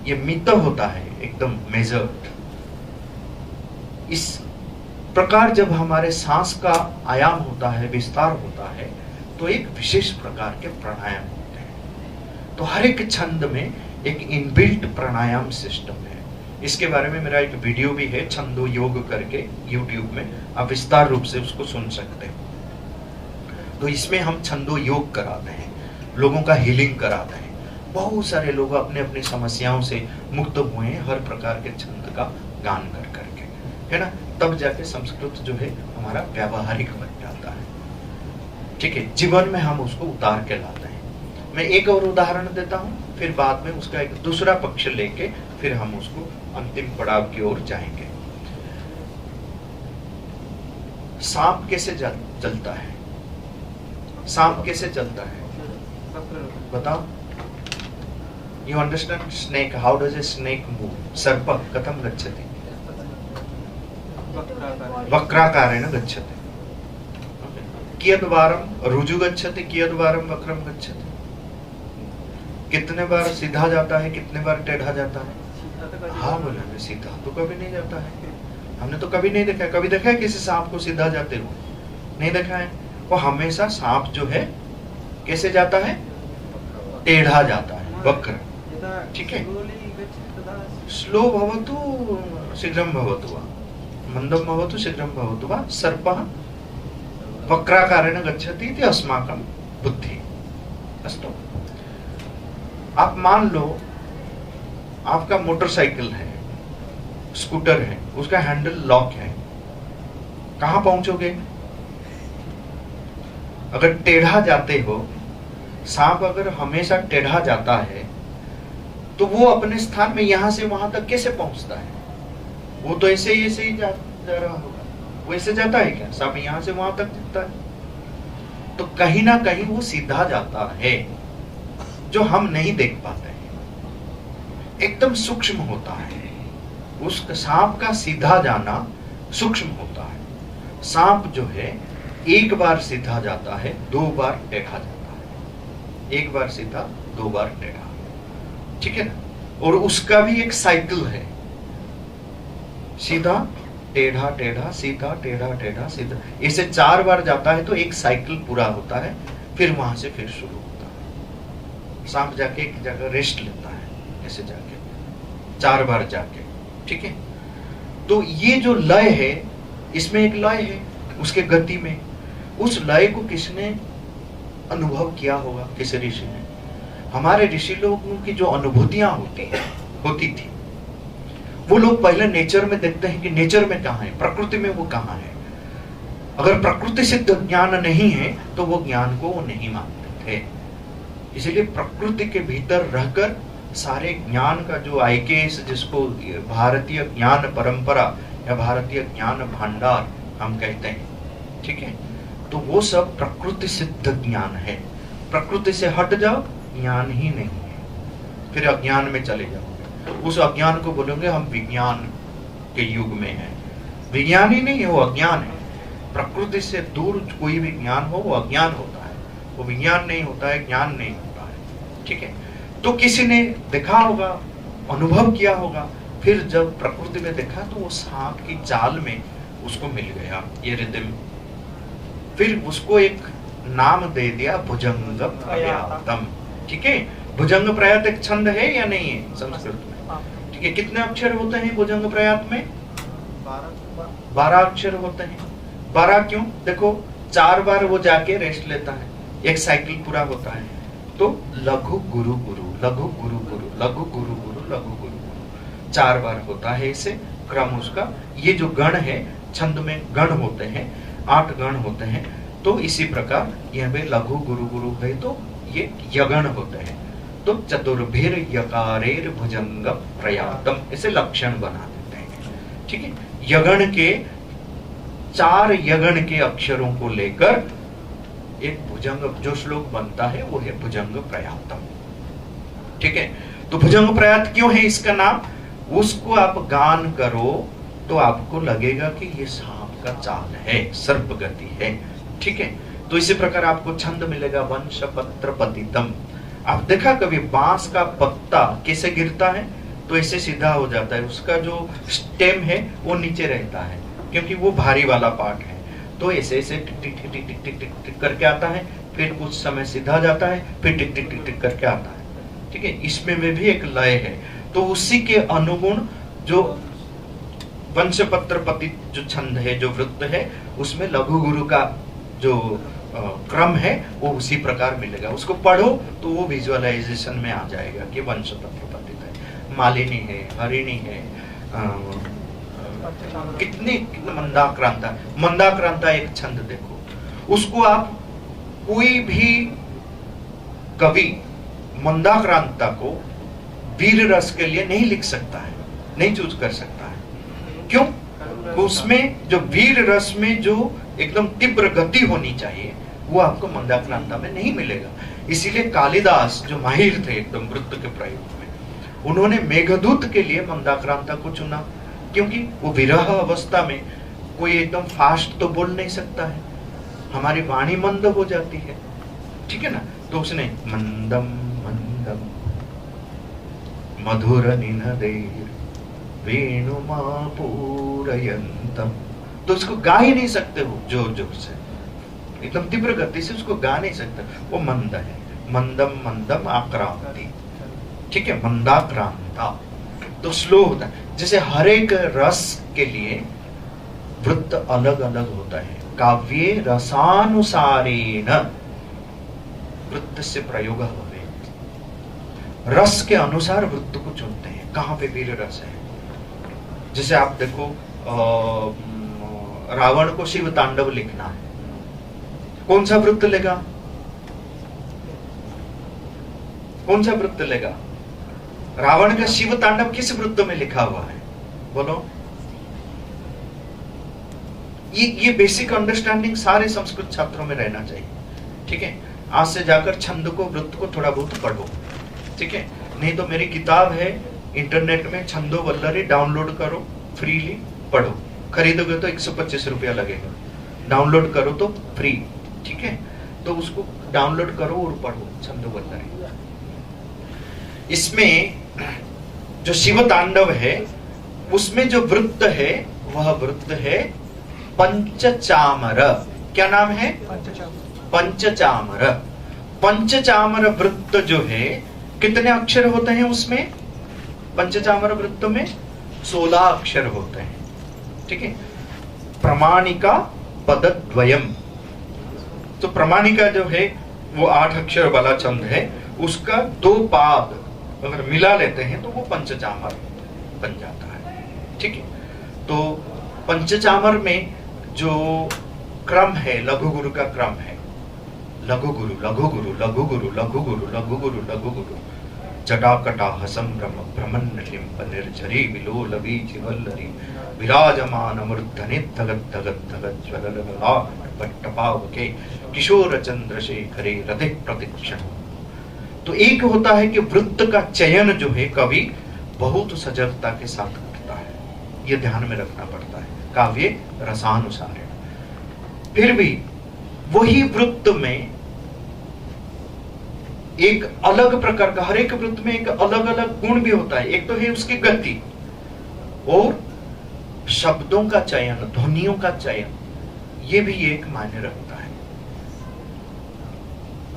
ये मित होता है, एकदम मेजर्ड। इस प्रकार जब हमारे सांस का आयाम होता है, विस्तार होता है, तो एक विशेष प्रकार के प्राणायाम होते हैं। तो हर एक छंद में एक इनबिल्ट प्राणायाम सिस्टम है। इसके बारे में मेरा एक वीडियो भी है, छंदो योग करके, यूट्यूब में आप विस्तार रूप से उसको सुन सकते हो। तो इसमें हम छंदो योग कराते हैं, लोगों का हीलिंग कराते हैं। बहुत सारे लोग अपने अपनी समस्याओं से मुक्त हुए हैं हर प्रकार के छंद का गान कर करके, है ना। तब जाके संस्कृत जो है हमारा व्यावहारिक बन जाता है। ठीक है, जीवन में हम उसको उतार के लाते हैं। मैं एक और उदाहरण देता हूँ, फिर बाद में उसका एक दूसरा पक्ष लेके फिर हम उसको अंतिम पड़ाव की ओर जाएंगे। सांप कैसे चलता है? सांप कैसे चलता है बताओ? You understand snake? How does a snake move? सर्प कथम गच्छति? वक्राकारेण गच्छति। कियद्वारं ऋजु गच्छति, कियद्वारं वक्रम गच्छति। कितने बार सीधा जाता है, कितने बार टेढ़ा जाता है? हाँ बोला, सीधा तो कभी नहीं जाता है। हमने तो कभी नहीं देखा है। कभी देखा है किसी सांप को सीधा जाते हुए? नहीं देखा है। वो हमेशा सांप जो है कैसे जाता है? टेढ़ा जाता है, वक्र। ठीक है, स्लो भवतु शीघ्रं भवतु वा, मंदं भवतु शीघ्रं भवतु वा, सर्पः वक्राकारेण गच्छति इति अस्माकं बुद्धि। अस्तु, आप मान लो आपका मोटरसाइकिल है, स्कूटर है, उसका हैंडल लॉक है, कहां पहुंचोगे? अगर टेढ़ा जाते हो, सांप अगर हमेशा टेढ़ा जाता है तो वो अपने स्थान में यहां से वहां तक कैसे पहुंचता है? वो तो ऐसे ही जा रहा होगा। वैसे जाता है क्या? सांप यहां से वहां तक दिखता है, तो कहीं ना कहीं वो सीधा जाता है जो हम नहीं देख पाते हैं, एकदम सूक्ष्म होता है। उस सांप का सीधा जाना सूक्ष्म होता है। सांप जो है एक बार सीधा जाता है, 2 बार टेढ़ा जाता है, 1 बार सीधा 2 बार टेढ़ा, ठीक है ना? और उसका भी एक साइकिल है, सीधा टेढ़ा टेढ़ा सीधा टेढ़ा टेढ़ा सीधा, ऐसे 4 बार जाता है तो एक साइकिल पूरा होता है, फिर वहां से फिर शुरू होता है। सांप जाके एक जगह रेस्ट लेता है, ऐसे जाके 4 बार जाके, ठीक है? तो ये जो लय है, इसमें एक लय है उसके गति में, उस लय को किसने अनुभव किया होगा? किसी ऋषि ने। हमारे ऋषि लोगों की जो अनुभूतियां होती थी, वो लोग पहले नेचर में देखते हैं कि नेचर में कहाँ है, प्रकृति में वो कहाँ है। अगर प्रकृति सिद्ध ज्ञान नहीं है तो वो ज्ञान को वो नहीं मानते थे। इसलिए प्रकृति के भीतर रहकर सारे ज्ञान का जो आईकेएस, जिसको भारतीय ज्ञान परंपरा या भारतीय ज्ञान भंडार हम कहते हैं, ठीक है, तो वो सब प्रकृति सिद्ध ज्ञान है। प्रकृति से हट जाओ, ज्ञान ही नहीं है, फिर अज्ञान में चले जाओगे। उस अज्ञान को बोलोगे हम विज्ञान के युग में हैं। विज्ञान ही नहीं है, वो अज्ञान है। प्रकृति से दूर कोई भी ज्ञान हो वो अज्ञान होता है, वो विज्ञान नहीं होता है, ज्ञान नहीं होता है, ठीक है? तो किसी ने देखा होगा, अनुभव किया होगा, फिर जब प्रकृति में देखा तो वो सांप की चाल में उसको मिल गया ये रिदम, फिर उसको एक नाम दे दिया भुजंग प्रयातम, ठीक है? भुजंग प्रयात एक छंद है या नहीं है संस्कृत में? ठीक है। कितने अक्षर होते हैं भुजंग प्रयात में? 12 अक्षर होते हैं। 12 क्यों? देखो 4 बार वो जाके रेस्ट लेता है, एक साइकिल पूरा होता है। तो लघु गुरु गुरु, लघु गुरु गुरु, लघु गुरु गुरु, लघु गुरु गुरु 4 बार होता है इसे क्रम उसका। ये जो गण है, छंद में गण होते हैं, 8 गण होते हैं। तो इसी प्रकार यहाँ पे लघु गुरु गुरु है तो ये यगण होते हैं। तो चतुर्भिर यकारेर भुजंग प्रयातम, इसे लक्षण बना देते हैं, ठीक है? यगण के 4 यगण के अक्षरों को लेकर एक भुजंग जो श्लोक बनता है वो है भुजंग प्रयातम, ठीक है? तो भुजंग प्रयात क्यों है इसका नाम? उसको आप गान करो तो आपको लगेगा कि ये सांप का चाल है, सर्प गति है, ठीक है? तो इसी प्रकार आपको छंद मिलेगा वंश पत्र पतितम। आप देखा कभी बांस का पत्ता कैसे गिरता है? तो ऐसे सीधा हो जाता है, उसका जो स्टेम है वो नीचे रहता है क्योंकि वो भारी वाला पार्ट है। तो ऐसे ऐसे टिक टिक टिक टिक टिक टिक टिक करके आता है, फिर कुछ समय सीधा जाता है, फिर टिक टिक टिक टिक करके आता है, ठीक है? इसमें में भी एक लय है। तो उसी के अनुगुण जो वंश पत्र पति जो छंद है, जो वृत्त है, उसमें लघु गुरु का जो क्रम है वो उसी प्रकार मिलेगा। उसको पढ़ो तो वो विजुअलाइजेशन में आ जाएगा कि वंश पत्र पतित है, मालिनी है, हरिणी है, कितनी मंदाक्रांता। मंदाक्रांता एक छंद देखो, उसको आप कोई भी कवि मंदाक्रांता को वीर रस के लिए नहीं लिख सकता है, नहीं चूज कर सकता है। क्यों? उसमें जो वीर रस में जो एकदम तीव्र गति होनी चाहिए वो आपको मंदाक्रांता में नहीं मिलेगा। इसीलिए कालिदास जो माहिर थे एकदम वृत्त के प्रयोग में, उन्होंने मेघदूत के लिए मंदाक्रांता को चुना, क्योंकि वो विरह अवस्था में कोई एकदम फास्ट तो बोल नहीं सकता है, हमारी वाणी मंद हो जाती है, ठीक है ना? तो उसने मंदम मंदम मधुर निनदैर वेणुमा पूरयन्तम, तो उसको गा ही नहीं सकते वो जोर जोर से, एकदम तीव्र गति से उसको गा नहीं सकते, वो मंद है। मंदम मंदम आक्रांति, ठीक है? मंदाक्रांता तो स्लो होता है। जैसे हर एक रस के लिए वृत्त अलग अलग होता है। काव्ये रसानुसारेण वृत्त से प्रयोग होवे, रस के अनुसार वृत्त को चुनते हैं, कहाँ पे वीर रस है। जैसे आप देखो रावण को शिव तांडव लिखना है, कौन सा वृत्त लेगा? कौन सा वृत्त लेगा? रावण का शिव तांडव किस वृत्त में लिखा हुआ है? बोलो। ये बेसिक अंडरस्टैंडिंग सारे संस्कृत छात्रों में रहना चाहिए। ठीक है, आज से जाकर छंद को, वृत्त को थोड़ा बहुत पढ़ो। ठीक है, नहीं तो मेरी किताब है इंटरनेट में, छंदो वल्लरी, डाउनलोड करो, फ्रीली पढ़ो। खरीदोगे तो 125 रुपया लगेगा, डाउनलोड करो तो फ्री। ठीक है, तो उसको डाउनलोड करो और पढ़ो छंदो वल्लरी। इसमें जो शिव तांडव है उसमें जो वृत्त है वह वृत्त है पंचचामर। क्या नाम है? पंचचामर। पंचचामर वृत्त जो है, कितने अक्षर होते हैं उसमें? पंचचामर वृत्त में 16 अक्षर होते हैं। ठीक है, प्रमाणिका पदद्वयम। तो प्रमाणिका जो है वो 8 अक्षर वाला छंद है, उसका 2 पाद अगर मिला लेते हैं तो वो पंचचामर बन जाता है। ठीक है, तो पंचचामर में जो क्रम है, लघु गुरु का क्रम है, लघु गुरु लघु गुरु लघु गुरु लघु गुरु लघु गुरु लघु गुरु, जटाकटा हसम भ्रमण लिंब निर्झरी विलोल बीजिवल्लरी, विराजमान मूर्धनि धगत धगत धगत ज्वलललाट पट्टपावके, किशोर चंद्रशेखरे हृदय प्रतिक्षण। तो एक होता है कि वृत्त का चयन जो है कवि बहुत सजगता के साथ करता है, ये ध्यान में रखना पड़ता है, काव्य रसानुसार है। फिर भी वही वृत्त में एक अलग प्रकार का, हर एक वृत्त में एक अलग अलग गुण भी होता है। एक तो है उसकी गति, और शब्दों का चयन, ध्वनियों का चयन, ये भी एक मायने रखता है।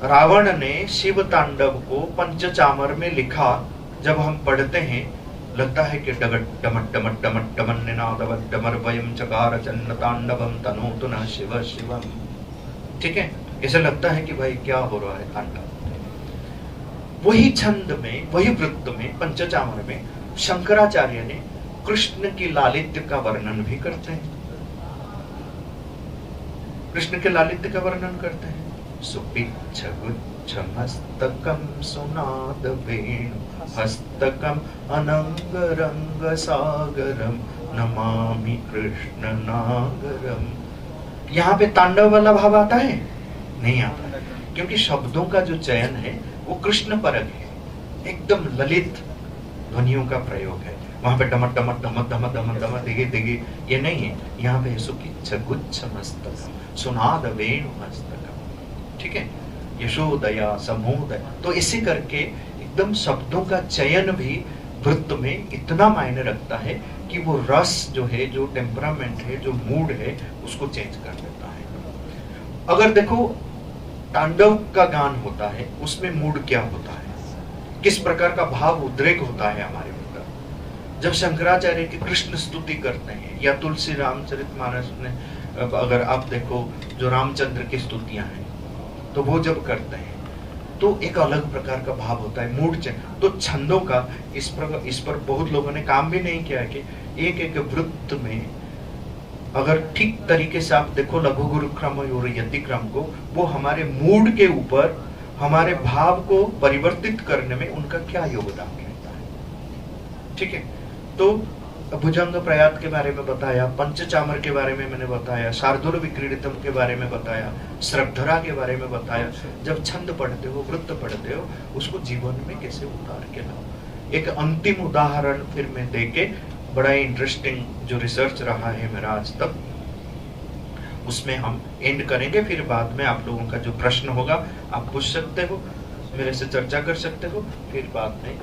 रावण ने शिव तांडव को पंचचामर में लिखा, जब हम पढ़ते हैं लगता है कि डगट डमट डमट डमट डमन निनादवट डमर वयम चकार चन्न तांडवम तनोतु न शिव शिवम। ठीक है, ऐसा लगता है कि भाई क्या हो रहा है तांडव। वही छंद में, वही वृत्त में, पंचचामर में शंकराचार्य ने कृष्ण की लालित्य का वर्णन भी करते हैं। कृष्ण के लालित्य का वर्णन करते हैं। सुपिच्छ गुच्छ मस्तकम सुनाद वेणु हस्तकम अनंग रंग सागरम नमामि कृष्ण नागरम। यहाँ पे तांडव वाला भाव आता है? नहीं आता है, क्योंकि शब्दों का जो चयन है वो कृष्ण परक है, एकदम ललित ध्वनियों का प्रयोग है। वहां पे डमट डमट धमक धमक धमक धमक दिगे दिगे ये नहीं है। यहाँ पे सुकिच्छ गुच्छ मस्तकम सुनाद वेणु हस्तकम। ठीक है, यशोदया समोदय। तो इसी करके एकदम शब्दों का चयन भी वृत्त में इतना मायने रखता है कि वो रस जो है, जो टेम्परामेंट है, जो मूड है, उसको चेंज कर देता है। अगर देखो तांडव का गान होता है, उसमें मूड क्या होता है, किस प्रकार का भाव उद्रेक होता है हमारे भीतर। जब शंकराचार्य की कृष्ण स्तुति करते हैं, या तुलसी रामचरितमानस में अगर आप देखो जो रामचंद्र की स्तुतियां हैं, तो वो जब करते हैं तो एक अलग प्रकार का भाव होता है, मूड चेंज। तो छंदों का इस पर बहुत लोगों ने काम भी नहीं किया कि एक एक वृत्त में अगर ठीक तरीके से आप देखो लघु गुरु क्रम और यति क्रम को, वो हमारे मूड के ऊपर, हमारे भाव को परिवर्तित करने में उनका क्या योगदान रहता है। ठीक है, तो भुजंग प्रयात के बारे में बताया, पंचचामर के बारे में मैंने बताया, शार्दूल विक्रीडितम के बारे में बताया, श्रद्धरा के बारे में बताया। जब छंद पढ़ते हो, वृत्त पढ़ते हो, उसको जीवन में कैसे उतार के लाओ। एक अंतिम उदाहरण फिर मैं देके, बड़ा इंटरेस्टिंग जो रिसर्च रहा है मेरा आज तक, उसमें हम एंड करेंगे। फिर बाद में आप लोगों का जो प्रश्न होगा आप पूछ सकते हो, मेरे से चर्चा कर सकते हो। फिर बाद में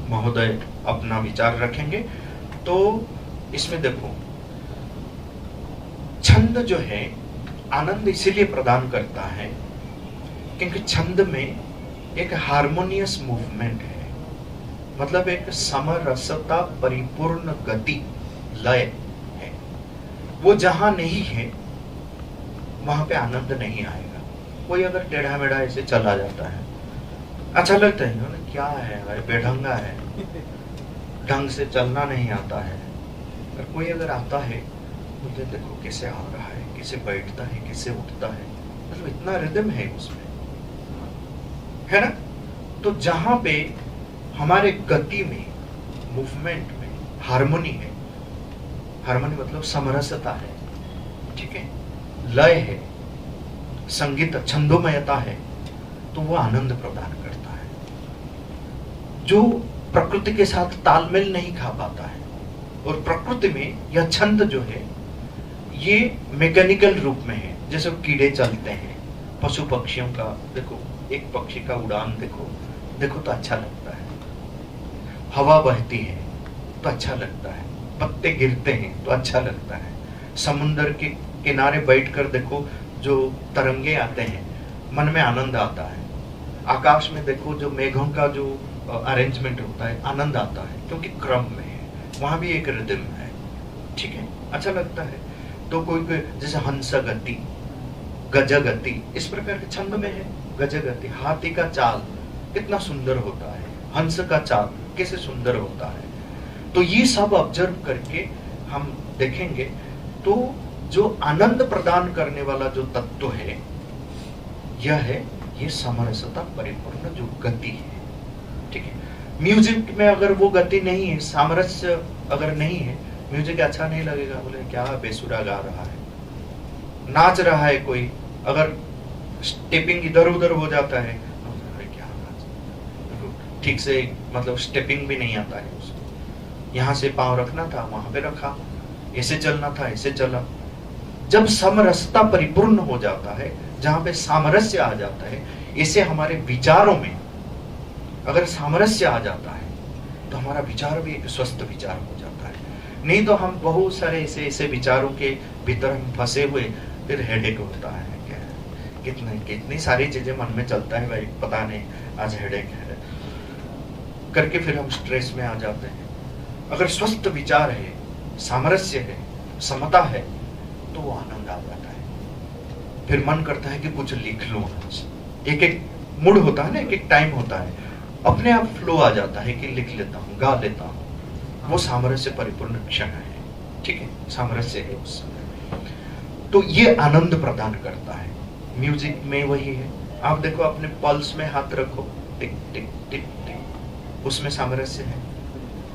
महोदय अपना विचार रखेंगे। तो इसमें देखो, छंद जो है आनंद इसीलिए प्रदान करता है क्योंकि छंद में एक हार्मोनियस मूवमेंट है, मतलब एक समरसता परिपूर्ण गति लय है। वो जहां नहीं है वहां पे आनंद नहीं आएगा। कोई अगर टेढ़ा मेढ़ा ऐसे चला जाता है, अच्छा लगता है ना, क्या है भाई, बेढंगा है, ढंग से चलना नहीं आता है। और कोई अगर आता है, मुझे देखो कैसे आ रहा है, कैसे बैठता है, कैसे उठता है, मतलब इतना रिदम है उसमें, है ना। तो जहां पे हमारे गति में, मूवमेंट में हार्मोनी है, हार्मोनी मतलब समरसता है, ठीक है, लय है, संगीत छंदोमयता है, तो वो आनंद प्रदान करता है। जो प्रकृति के साथ तालमेल नहीं खा पाता है, और प्रकृति में यह छंद जो है ये मैकेनिकल रूप में है, जैसे कीड़े चलते हैं, पशु पक्षियों का देखो, एक पक्षी का उड़ान देखो, देखो तो अच्छा लगता है, हवा बहती है तो अच्छा लगता है, पत्ते गिरते हैं तो अच्छा लगता है, समुद्र के किनारे बैठकर देखो जो तरंगे आते हैं, मन में आनंद आता है, आकाश में देखो जो मेघों का जो अरेंजमेंट होता है, आनंद आता है, क्योंकि क्रम में है, वहां भी एक रिदम है, ठीक है, अच्छा लगता है। तो कोई जैसे हंस गति, गज गति, इस प्रकार के छंद में है। गज गति, हाथी का चाल कितना सुंदर होता है, हंस का चाल कैसे सुंदर होता है। तो ये सब ऑब्जर्व करके हम देखेंगे तो जो आनंद प्रदान करने वाला जो तत्व है यह है ये समरसता परिपूर्ण जो गति है, ठीक है। म्यूजिक में अगर वो गति नहीं है, सामरस्य अगर नहीं है, म्यूजिक अच्छा नहीं लगेगा, बोले क्या बेसुरा गा रहा है, नाच रहा है कोई, अगर स्टेपिंग इधर उधर हो जाता है, अरे क्या नाच, ठीक से मतलब स्टेपिंग भी नहीं आता है उसको, यहाँ से पांव रखना था वहां पे रखा, ऐसे चलना था ऐसे चला। जब समरसता परिपूर्ण हो जाता है, जहां पे सामरस्य आ जाता है, इसे हमारे विचारों में अगर सामरस्य आ जाता है तो हमारा विचार भी एक स्वस्थ विचार हो जाता है। नहीं तो हम बहुत सारे ऐसे ऐसे विचारों के भीतर हम फंसे हुए, फिर हेडेक होता है, क्या कितनी सारी चीजें मन में चलता है, भाई पता नहीं आज हेडेक है करके फिर हम स्ट्रेस में आ जाते हैं। अगर स्वस्थ विचार है, सामरस्य है, समता है, तो वो आनंद आ जाता है। फिर मन करता है कि कुछ लिख लूं आज, एक एक मूड होता है ना, एक एक टाइम होता है, अपने आप फ्लो आ जाता है कि लिख लेता हूँ, गा लेता हूँ, वो सामरस्य परिपूर्ण क्षण है, ठीक है, सामरस्य है उस समय। तो ये आनंद प्रदान करता है। म्यूजिक में वही है, आप देखो अपने पल्स में हाथ रखो, टिक टिक टिक टिक, उसमें सामरस्य है,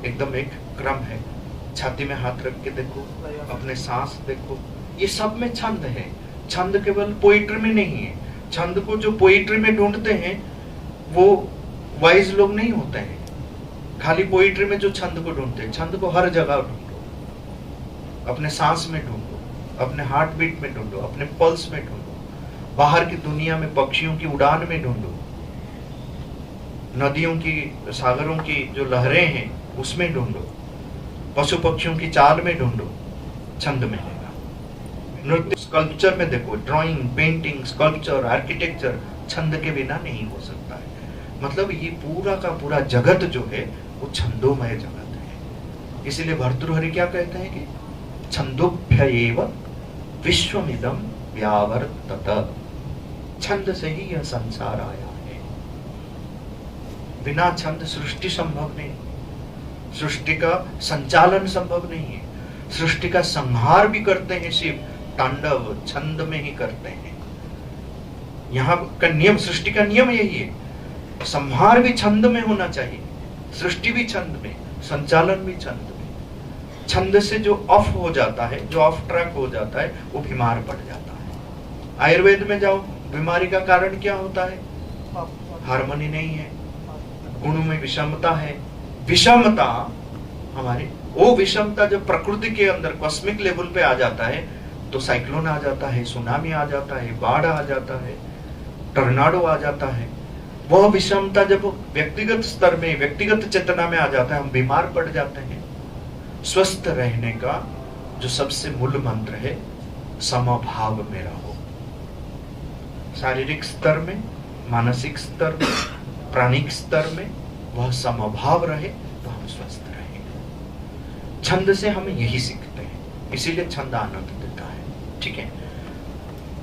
एकदम एक क्रम है। छाती में हाथ रख के देखो, अपने सांस देखो, ये सब में छंद है। छंद केवल पोइट्री में नहीं है, छंद को जो पोइट्री में ढूंढते हैं वो वाइज लोग नहीं होते हैं, खाली पोइट्री में जो छंद को ढूंढते हैं। छंद को हर जगह ढूंढो, अपने सांस में ढूंढो, अपने हार्ट बीट में ढूंढो, अपने पल्स में ढूंढो, बाहर की दुनिया में पक्षियों की उड़ान में ढूंढो, नदियों की, सागरों की जो लहरें हैं उसमें ढूंढो, पशु पक्षियों की चाल में ढूंढो, छंद मिलेगा। नृत्य, स्कल्पचर में देखो, ड्राइंग, पेंटिंग, स्कल्पचर, आर्किटेक्चर छंद के बिना नहीं हो सकता है। मतलब ये पूरा का पूरा जगत जो है वो छंदोमय जगत है। इसीलिए भर्तृहरि क्या कहते हैं कि छंदोभ्यएव विश्वमिदं व्यावर्तत, छंद से ही यह संसार आया है। बिना छंद सृष्टि संभव नहीं, सृष्टि का संचालन संभव नहीं है। सृष्टि का संहार भी करते हैं शिव, तांडव छंद में ही करते हैं। यहाँ का नियम, सृष्टि का नियम यही है, संहार भी छंद में होना चाहिए, सृष्टि भी छंद में, संचालन भी छंद में। छंद से जो ऑफ हो जाता है, जो ऑफ ट्रैक हो जाता है, वो बीमार पड़ जाता है। आयुर्वेद में जाओ, बीमारी का कारण क्या होता है? हार्मनी नहीं है, गुणों में विषमता है। विषमता हमारी, वो विषमता जब प्रकृति के अंदर कॉस्मिक लेवल पे आ जाता है तो साइक्लोन आ जाता है, सुनामी आ जाता है, बाढ़ आ जाता है, टर्नाडो आ जाता है। वह विषमता जब व्यक्तिगत स्तर में, व्यक्तिगत चेतना में आ जाता है, हम बीमार पड़ जाते हैं। स्वस्थ रहने का जो सबसे मूल मंत्र है, समभाव में रहो। शारीरिक स्तर में, मानसिक स्तर में, प्राणिक स्तर में वह समभाव रहे तो हम स्वस्थ रहेंगे। छंद से हम यही सीखते हैं, इसीलिए छंद आनंद देता है, ठीक है।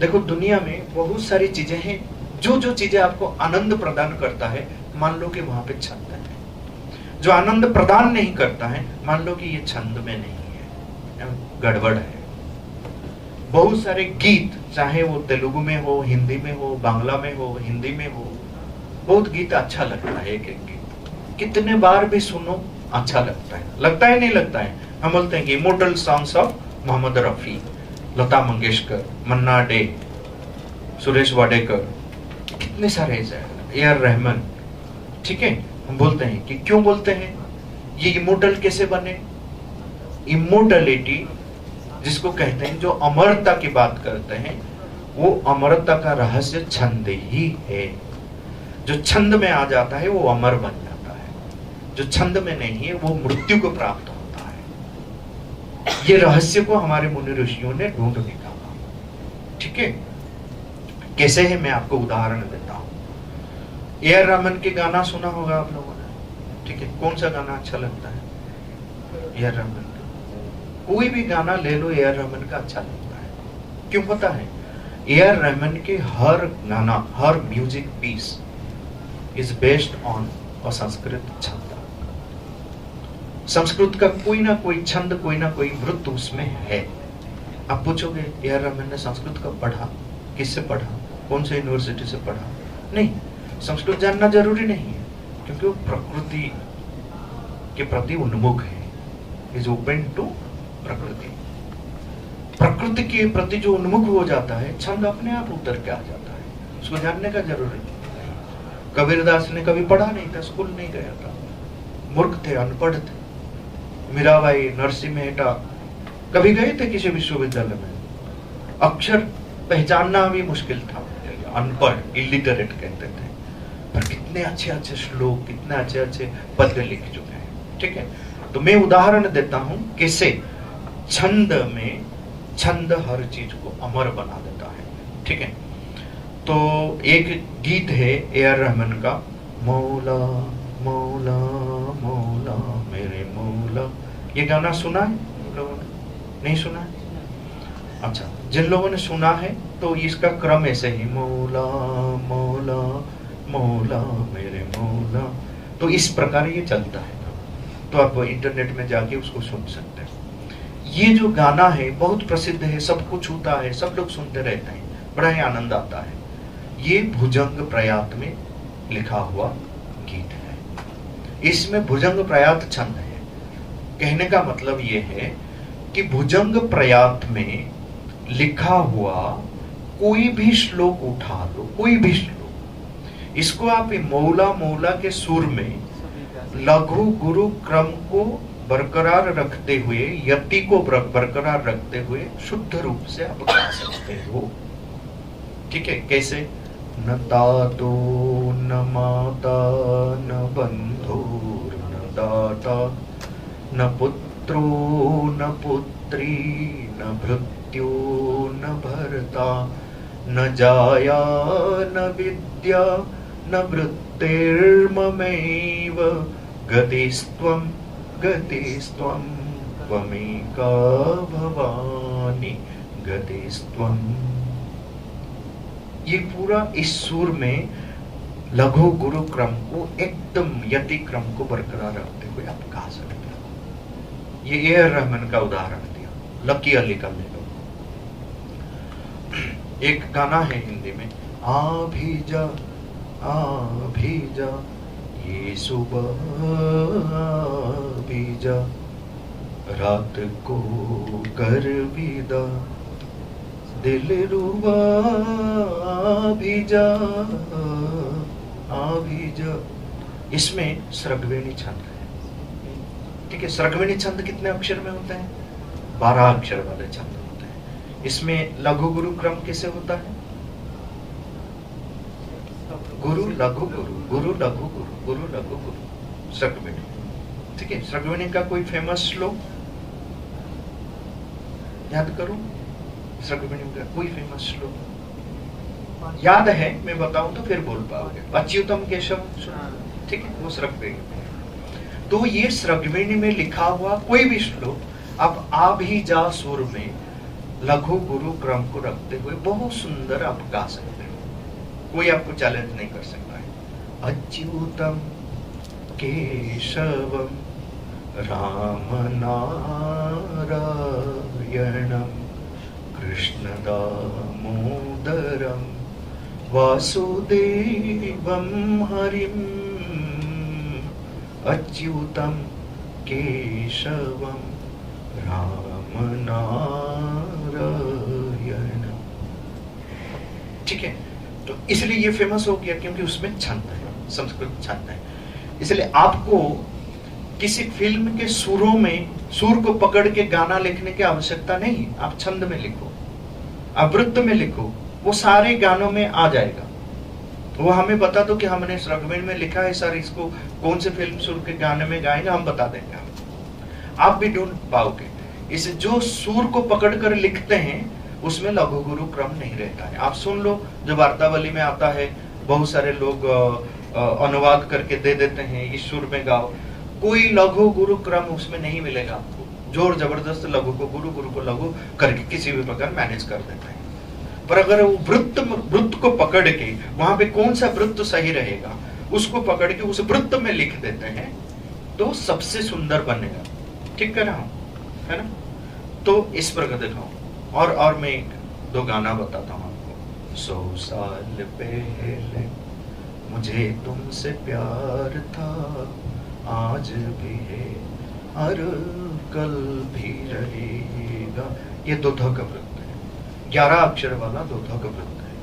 देखो दुनिया में बहुत सारी चीजें हैं, जो जो चीजें आपको आनंद प्रदान करता है, मान लो कि वहां पे छंद है। जो आनंद प्रदान नहीं करता है, मान लो कि ये छंद में नहीं है, गड़बड़ है। बहुत सारे गीत, चाहे वो तेलुगु में हो, हिंदी में हो, बांग्ला में हो, हिंदी में हो, बहुत गीत अच्छा लगता है। एक एक गीत कितने बार भी सुनो अच्छा लगता है, लगता है नहीं लगता है। हम बोलते हैं कि immortal songs of Mohammed Rafi, Lata Mangeshkar, Manna Dey, Suresh Wadkar, कितने सारे ए.आर. रहमान। ठीक है, हम बोलते हैं कि क्यों बोलते हैं ये इमोर्टल कैसे बने? इमोर्टलिटी जिसको कहते हैं, जो अमरता की बात करते हैं, वो अमरता का रहस्य छंद ही है। जो छंद में आ जाता है वो अमर बन जाता है, जो छंद में नहीं है वो मृत्यु को प्राप्त होता है। ये रहस्य को हमारे मुनि ऋषियों ने ढूंढ निकाला। ठीक है, कैसे है मैं आपको उदाहरण देता हूं। ए.आर. रहमान के गाना सुना होगा आप लोगों ने। ठीक है, कौन सा गाना अच्छा लगता है ए.आर. रहमान का? कोई भी गाना ले लो ए.आर. रहमान का अच्छा लगता है। क्यों पता है? ए.आर. रहमान के हर गाना, हर music piece is based on a Sanskrit छंद। संस्कृत का कोई ना कोई छंद, कोई ना कोई वृत्त उसमें है। आप पूछोगे ए.आर. रहमान ने संस्कृत कब पढ़ा, किससे पढ़ा, कौन से यूनिवर्सिटी से पढ़ा? नहीं, संस्कृत जानना जरूरी नहीं है, क्योंकि वो प्रकृति के प्रति उन्मुख है। इज ओपन टू प्रकृति। प्रकृति के प्रति जो उन्मुख हो जाता है, छंद अपने आप उतर के आ जाता है, उसको जानने का जरूरी नहीं। कबीरदास ने कभी पढ़ा नहीं था, स्कूल नहीं गया था, मूर्ख थे, अनपढ़ थे। मीराबाई, नरसिंह मेहता कभी गए थे किसी विश्वविद्यालय में? अक्षर पहचानना भी मुश्किल था, अनपढ़, इलिटरेट कहते थे। पर कितने अच्छे अच्छे श्लोक, कितने अच्छे अच्छे पद्य लिख चुके हैं। ठीक है, तो मैं उदाहरण देता हूं कैसे छंद में, छंद हर चीज को अमर बना देता है। ठीक है, तो एक गीत है ए.आर. रहमान का, मौला मौला मौला मेरे मौला। ये गाना सुना है लोगों ने? नहीं सुना है? अच्छा, जिन लोगों ने सुना है तो इसका क्रम ऐसे ही, मौला मौला मौला मेरे मौला। तो इस प्रकार ये चलता है। तो आप इंटरनेट में जाके उसको सुन सकते हैं। ये जो गाना है बहुत प्रसिद्ध है, सब कुछ होता है, सब लोग सुनते रहते हैं, बड़ा ही आनंद आता है। ये भुजंग प्रयात में लिखा हुआ गीत है। इसमें भुजंग प्रयात छंद है। कहने का मतलब ये है कि भुजंग प्रयात में लिखा हुआ कोई भी श्लोक उठा लो, कोई भी श्लोक, इसको आप मौला मौला के सुर में लघु गुरु क्रम को बरकरार रखते हुए, यति को बरकरार रखते हुए शुद्ध रूप से आप गा सकते हो। ठीक है, कैसे? न तातो न माता न बंधुर न दाता न पुत्रो न पुत्री न भृत्यो न भर्ता न जाया न विद्या न वृत्तिर्ममैव गतिस्त्वं गतिस्त्वं त्वमेका भवानी गतिस्त्वं। ये पूरा इस सुर में लघु गुरु क्रम को, एकदम यति क्रम को बरकरार रखते हुए आप गा सकते हो। ये ए.आर. रहमान का उदाहरण दिया। लकी अली का ले लो, एक गाना है हिंदी में, आ भी जा ये सुबह भी जा, रात को कर विदा, दिल रुबा भी जा इसमें स्रग्वेणी छंद है। ठीक है, स्रग्वेणी छंद कितने अक्षर में होते हैं? 12 अक्षर वाले छंद होते हैं। इसमें लघु गुरु क्रम कैसे होता है? गुरु लघु गुरु, गुरु लघु गुरु, गुरु लघु गुरु, स्रग्वेणी। ठीक है, स्रग्वेणी का कोई फेमस श्लोक याद करो। स्रग्वेणी का कोई फेमस श्लोक याद है? मैं बताऊं तो फिर बोल पाओगे। अच्युतम केशव, ठीक है, वो स्रग्वेणी। तो ये स्रग्वेणी में लिखा हुआ कोई भी श्लोक आप आ भी जा सुर में लघु गुरु क्रम को रखते हुए बहुत सुंदर आप गा सकते हो। कोई आपको चैलेंज नहीं कर सकता है। अच्युतम केशवम राम नारायणम कृष्ण दामोदरम वासुदेवम हरिम अच्युतम केशवम राम नारायणम ठीक है, तो इसलिए ये फेमस हो गया क्योंकि उसमें छंद है, संस्कृत छंद है। इसलिए आपको किसी फिल्म के सुरों में सुर को पकड़ के गाना लिखने की आवश्यकता नहीं, आप छंद में लिखो, आप वृत्त में लिखो, वो सारे गानों में आ जाएगा। वो हमें बता दो कि हमने इस रगमेंट में लिखा है सर, इसको कौन से फिल्म सुर के गाने में गाएंगे, हम बता देंगे, आप भी ढूंढ पाओगे। इसे जो सुर को पकड़ कर लिखते हैं उसमें लघु गुरु क्रम नहीं रहता है। आप सुन लो, जो वार्तावली में आता है, बहुत सारे लोग अनुवाद करके दे देते हैं, इस सुर में गाओ, कोई लघु गुरु क्रम उसमें नहीं मिलेगा आपको। जोर जबरदस्त लघु को गुरु, गुरु को लघु करके किसी भी प्रकार मैनेज कर देते हैं। पर अगर वो वृत्त को पकड़ के वहां पे कौन सा वृत्त सही रहेगा उसको पकड़ के उस वृत्त में लिख देते हैं तो सबसे सुंदर बनेगा। ठीक कर रहा हूं, है ना? तो इस प्रकार दिखाओ। और मैं एक दो गाना बताता हूं आपको। 100 साल पहले मुझे तुमसे प्यार था, आज भी है और कल भी रहेगा। ये दोधा का वृत्त है, 11 अक्षर वाला दोधा का वृत्त है।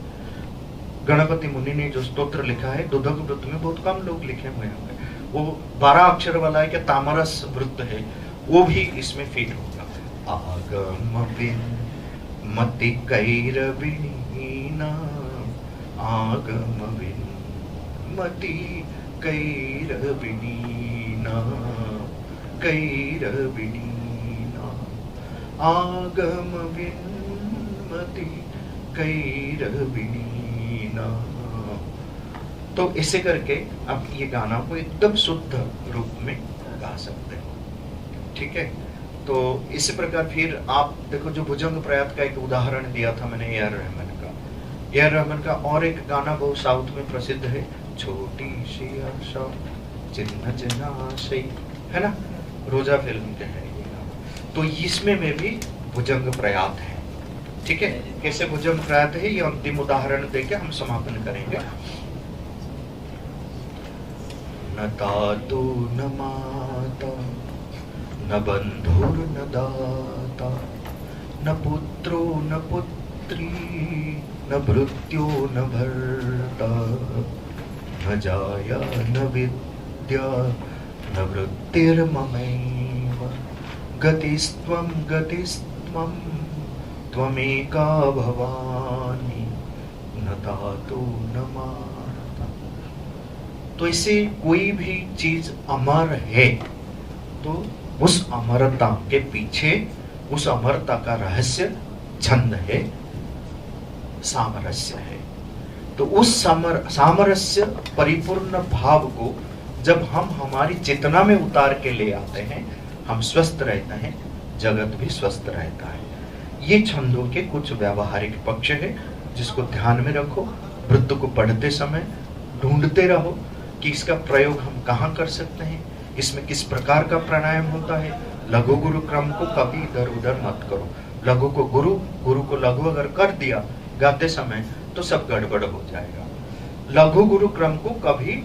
गणपति मुनि ने जो स्तोत्र लिखा है दोधा के वृत्त में बहुत कम लोग लिखे हुए होंगे। वो 12 अक्षर वाला है, क्या तामरस वृत्त है, वो भी इसमें फिट होगा। आगम बिन मति कैरविनीना, आगम बिन मति कैरविनीना, कैरविनीना, आगम बिन मति कैरविनीना। तो इसे करके आप ये गाना को एकदम शुद्ध रूप में गा सकते हो। ठीक है, तो इस प्रकार फिर आप देखो, जो भुजंग प्रयात का एक उदाहरण दिया था मैंने ए आर रहमान का, ए आर रहमान का और एक गाना बहुत साउथ में प्रसिद्ध है, छोटी सी आशा चिन्ह जनाशय, है ना, रोजा फिल्म के है ये गाना। तो इसमें में भी भुजंग प्रयात है। ठीक है, कैसे भुजंग प्रयात है ये अंतिम उदाहरण देके हम समापन करेंगे। न तातु न माता न बंधुर न दाता, न पुत्रो न पुत्री, न भृत्यो न भर्ता, न जाया न विद्या न वृत्तिर्ममैव, गतिस्त्वं गतिस्त्वं त्वमेका भवानी, न तातु न माता। तो इसे कोई भी चीज अमर है तो उस अमरता के पीछे, उस अमरता का रहस्य छंद है, सामरस्य है। तो उस सामरस्य परिपूर्ण भाव को जब हम हमारी चेतना में उतार के ले आते हैं, हम स्वस्थ रहते हैं, जगत भी स्वस्थ रहता है। ये छंदों के कुछ व्यावहारिक पक्ष है जिसको ध्यान में रखो। वृत्त को पढ़ते समय ढूंढते रहो कि इसका प्रयोग हम कहाँ कर सकते हैं, इसमें किस प्रकार का प्राणायाम होता है। लघु गुरु क्रम को कभी इधर उधर मत करो। लघु को गुरु, गुरु को लघु अगर कर दिया गाते समय तो सब गड़बड़ हो जाएगा। लघु गुरु क्रम को कभी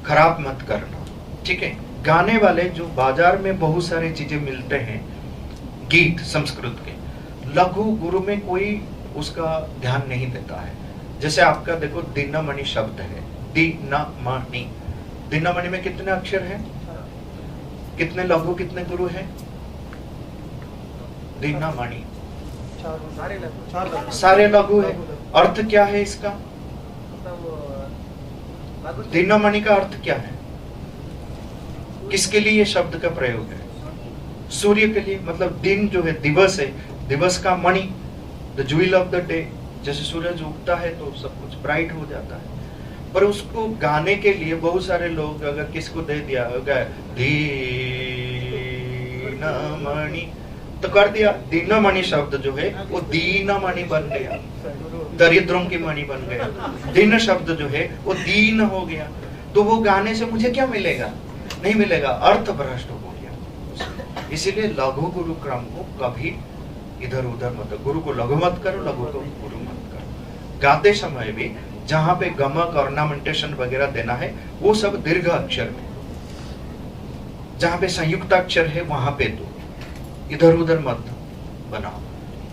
खराब मत करना। ठीक है, गाने वाले जो बाजार में बहुत सारी चीजें मिलते हैं, गीत संस्कृत के, लघु गुरु में कोई उसका ध्यान नहीं देता है। जैसे आपका देखो दिनमणि शब्द है, दिनमणि, दिनमणि में कितने अक्षर हैं, कितने लघु कितने गुरु हैं? दिनमणि सारे लघु है। अर्थ क्या है इसका? दिनमणि का अर्थ क्या है? किसके लिए ये शब्द का प्रयोग है? सूर्य के लिए। मतलब दिन जो है दिवस है, दिवस का मणि, the jewel of the day. जैसे सूरज उगता है तो सब कुछ ब्राइट हो जाता है। पर उसको गाने के लिए बहुत सारे लोग अगर किसको दे दिया दीनमणि तो कर दिया, दीनमणि शब्द जो है वो दीनमणि बन गया, दरिद्रों की मणि बन गया। दीन शब्द जो है वो दीन हो गया। तो वो गाने से मुझे क्या मिलेगा? नहीं मिलेगा, अर्थ भ्रष्ट हो गया। इसीलिए लघु गुरु क्रम को कभी इधर उधर मत, गुरु को लघु मत करो, लघु को गुरु मत करो। गाते समय भी जहां पे गमक ऑर्नामेंटेशन वगैरह देना है वो सब दीर्घ अक्षर में, जहां पे संयुक्त अक्षर है वहां पे दो, इधर उधर मत बनाओ।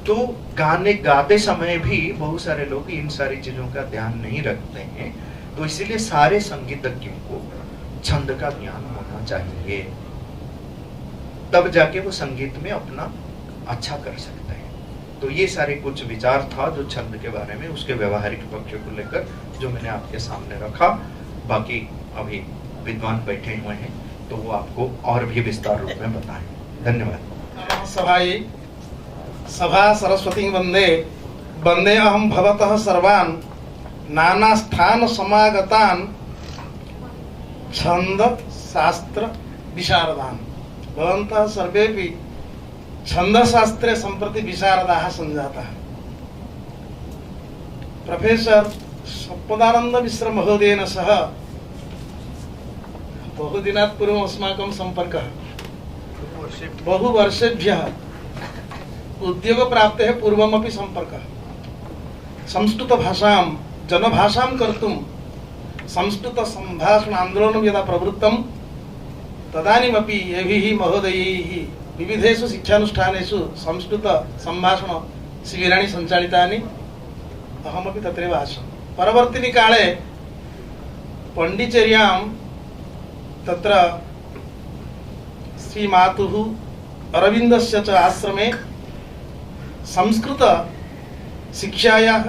तो गाने गाते समय भी बहुत सारे लोग इन सारी चीजों का ध्यान नहीं रखते हैं। तो इसीलिए सारे संगीतज्ञों को छंद का ज्ञान होना चाहिए, तब जाके वो संगीत में अपना अच्छा कर सकते हैं। तो ये सारे कुछ विचार था जो छंद के बारे में, उसके व्यवहारिक पक्ष को लेकर जो मैंने आपके सामने रखा। बाकी अभी विद्वान बैठे हुए हैं तो वो आपको और भी विस्तार रूप में बताएं। धन्यवाद। सभा सरस्वती वंदे वंदे अहम भवतः सर्वान् नाना स्थान समागतान् छंद शास्त्र विशारदान्। भवन्तः सर्वेपि छन्दशास्त्रे सम्प्रति विशारदाः सञ्जाताः। प्रोफेसर सप्पदानंद मिश्र महोदयेन सह बहुदिनात् पूर्वम् अस्माकं सम्पर्कः, बहुवर्षेभ्यः उद्योगप्राप्तेः पूर्वमपि सम्पर्कः। संस्कृतभाषां जनभाषां कर्तुं संस्कृतसम्भाषण आन्दोलनं यदा प्रवृत्तं तदानीमपि एभिः महोदयैः विविधेषु शिक्षानुष्ठानेषु संस्कृतसम्भाषणशिबिराणि सञ्चालितानि। अहमपि तत्रैव आसम्। परवर्तिनि काले पण्डिचेर्यां तत्र श्रीमातुः अरविन्दस्य च आश्रमे संस्कृत शिक्षायाः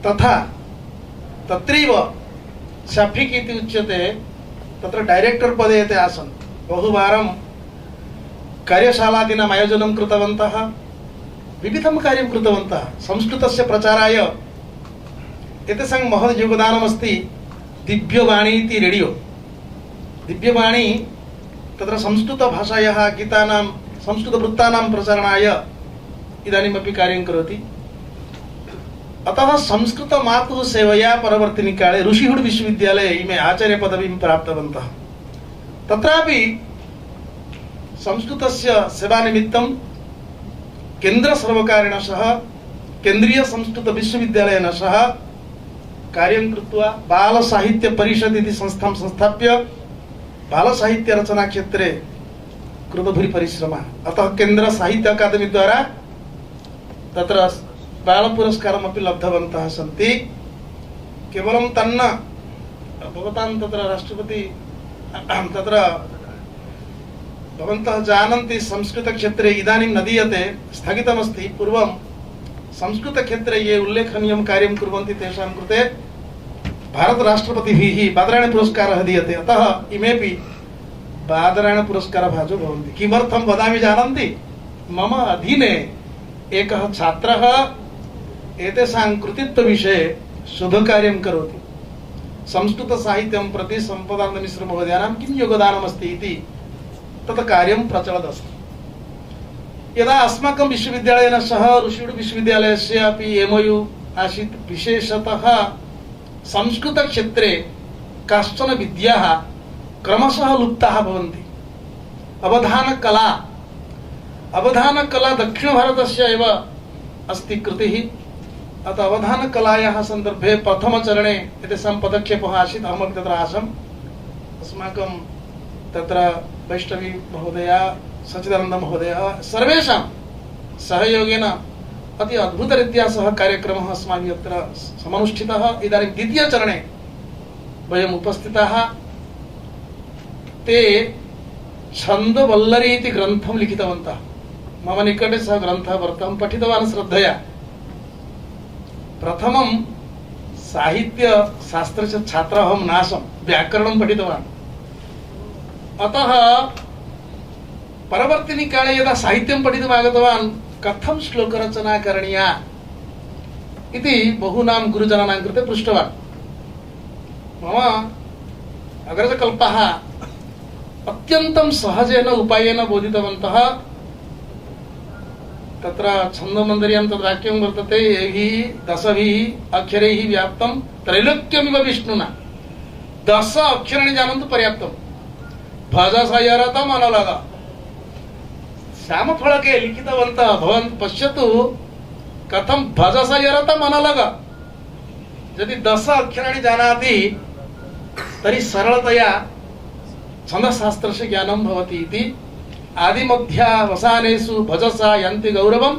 तथा तत्रैव शफिक इति उच्यते तत्र डायरेक्टर पदे ते आसन्। बहुवारं कार्यशालादीनाम् आयोजनं कृतवन्तः, विविधं कार्यं कृतवन्तः। संस्कृतस्य प्रचाराय एतेषां महत् योगदानमस्ति। दिव्यवाणी इति रेडियो, दिव्यवाणी तत्र संस्कृतभाषायाः गीतानां संस्कृतवृत्तानां प्रचारणाय इदानीमपि कार्यं करोति। अतः संस्कृत मातुः सेवया परवर्तिनि काले ऋषिहुड विश्वविद्यालये इमे आचार्य पदवीं प्राप्तवन्तः। तत्रापि संस्कृतस्य सेवानिमित्तं केन्द्र सर्वकारेण सह केन्द्रीय संस्कृत विश्वविद्यालयेन सह कार्यं कृत्वा बाल साहित्य परिषद इति संस्थां संस्थाप्य बाल साहित्य रचना क्षेत्रे कृतभूरि परिश्रमः। अतः केन्द्र साहित्य अकादमी द्वारा तत्र बाल पुरस्कारमपि लब्धवन्तः सन्ति। केवलं तन्न भवतां तत्र राष्ट्रपति तत्र भवन्तः जानन्ति संस्कृत क्षेत्रे इदानीं न दीयते, स्थगितमस्ति। पूर्वं संस्कृत क्षेत्रे ये उल्लेखनीयं कार्यं कुर्वन्ति तेषां कृते भारत राष्ट्रपतिभिः बादरायण पुरस्कारः दीयते। अतः इमेपि बादरायण पुरस्कारभाजो भवन्ति। किमर्थं वदामि जानन्ति? मम अधीने एकः छात्रः एतेषां कृतित्वविषये शोधकार्यं करोति। संस्कृत साहित्यं प्रति सम्पदानन्द मिश्र महोदयानां किं योगदानमस्ति इति तत् कार्यं प्रचलदस्ति। यदा अस्माकं विश्वविद्यालयेन सह ऋषिहुड विश्वविद्यालयस्य अपि MOU आसीत्। विशेषतः संस्कृत क्षेत्रे काश्चन विद्याः क्रमशः लुप्ताः भवन्ति। अवधानकला दक्षिणभारतस्य एव अस्ति कृतिः। अतः अवधानकलायाः सन्दर्भे प्रथमचरणे एतेषां पदक्षेपः आसीत्। अहमपि तत्र आसम्। अस्माकं तत्र वैष्णवी महोदया, सच्चिदानन्द महोदयः सर्वेषां सहयोगेन अति अद्भुतरीत्या सः कार्यक्रमः अस्माभिः अत्र समनुष्ठितः। इदानीं द्वितीयचरणे वयम् उपस्थिताः। ते छन्दवल्लरी इति ग्रन्थं लिखितवन्तः। मम निकटे सः ग्रन्थः वर्तते, अहं पठितवान् श्रद्धया। प्रथमं साहित्यशास्त्रस्य छात्रः अहं नासं, व्याकरणं पठितवान्। अतः परवर्तिनि काले यदा साहित्यं पठितुम् आगतवान् कथं श्लोकरचना करणीया इति बहूनां गुरुजनानां कृते पृष्टवान्। मम अग्रजकल्पः अत्यन्तं सहजेन उपायेन बोधितवन्तः। तत्र छन्दोमन्दिर्यां तद् वाक्यं वर्तते, एभिः दशभिः अक्षरैः व्याप्तं त्रैलोक्यमिव विष्णुना। 10 अक्षराणि जानन्तु पर्याप्तम्। भजसयरतम अनलग श्यामफलके लिखितवन्तः। भवान् पश्यतु कथं भजसयरतम अनलग। यदि 10 अक्षराणि जानाति तर्हि सरलतया छन्दशास्त्रस्य ज्ञानं भवति इति। आदिमध्यावसानेषु भजसा यन्ति गौरवं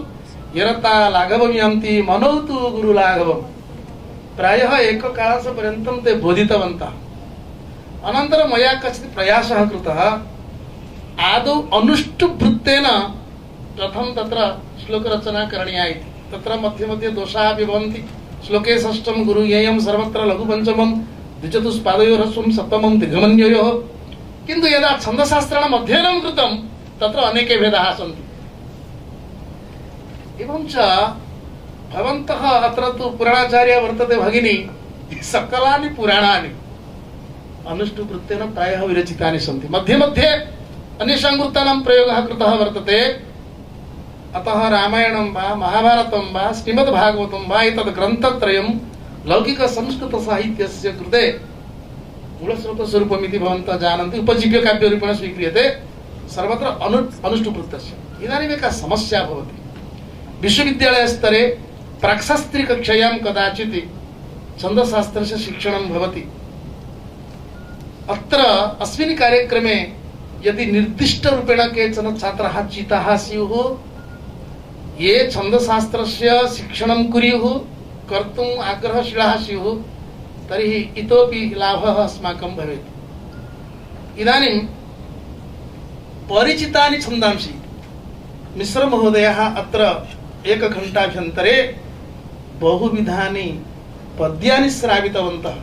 यरता लाघवं यान्ति मनौ तु गुरुलाघवम् प्रायः एककालपर्यन्तं ते बोधितवन्तः अनन्तरं मया कश्चित् प्रयासः कृतः आदौ अनुष्टुवृत्तेन प्रथमं तत्र श्लोकरचना करणीया इति तत्र मध्ये मध्ये दोषाः अपि भवन्ति श्लोके षष्ठं गुरुज्ञेयं सर्वत्र लघुपञ्चमं द्विचतुष्पादयोरस्वं सप्तमं दीर्घमन्ययोः किन्तु यदा छन्दशास्त्राणाम् अध्ययनं कृतं तत्र अनेके भेदाः सन्ति एवं च भवन्तः अत्र तु पुराणाचार्य वर्तते भगिनी सकलानि पुराणानि अनुष्टुवृत्तेन प्रायः विरचितानि सन्ति मध्ये मध्ये अन्येषां वृत्तानां प्रयोगः कृतः वर्तते अतः रामायणं वा महाभारतं वा श्रीमद्भागवतं वा एतद् ग्रन्थत्रयं लौकिकसंस्कृतसाहित्यस्य कृते मूलस्रोतस्वरूपमिति भवन्तः जानन्ति उपजीव्यकाव्यरूपेण स्वीक्रियते सर्वत्र अनुष्टुवृत्तस्य इदानीम् एका समस्या भवति विश्वविद्यालयस्तरे प्राक्शास्त्रीकक्षायां कदाचित् छन्दशास्त्रस्य शिक्षणं भवति अत्र अस्मिन् कार्यक्रमे यदि निर्दिष्टरूपेण केचन छात्राः चिताः स्युः ये छन्दशास्त्रस्य शिक्षणं कुर्युः कर्तुम् आग्रहशीलाः स्युः तर्हि इतोपि लाभः अस्माकं भवेत् इदानीं परिचितानि छन्दांसि मिश्रमहोदयः अत्र एकघण्टाभ्यन्तरे बहुविधानि पद्यानि श्रावितवन्तः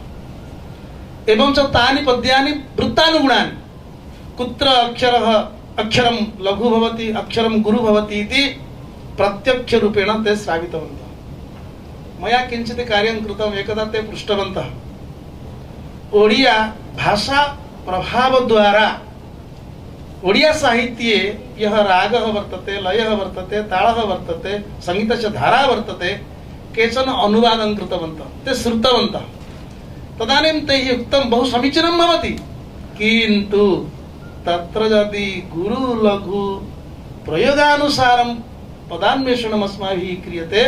एवं च तानि पद्यानि वृत्तानुगुणानि कुत्र अक्षरं लघु भवति अक्षरं गुरु भवति इति प्रत्यक्षरूपेण ते श्रावितवन्तः मया किञ्चित् कार्यं कृतम् एकदा ते पृष्टवन्तः ओडिया भाषा प्रभावद्वारा ओडिया साहित्ये यः रागः वर्तते लयः वर्तते ताळः वर्तते सङ्गीतस्य धारा वर्तते केचन अनुवादं कृतवन्तः ते श्रुतवन्तः तदानीं तैः उक्तं बहु समीचीनं भवति किन्तु तत्र यदि गुरु लघु प्रयोगानुसारं पदान्वेषणम् अस्माभिः क्रियते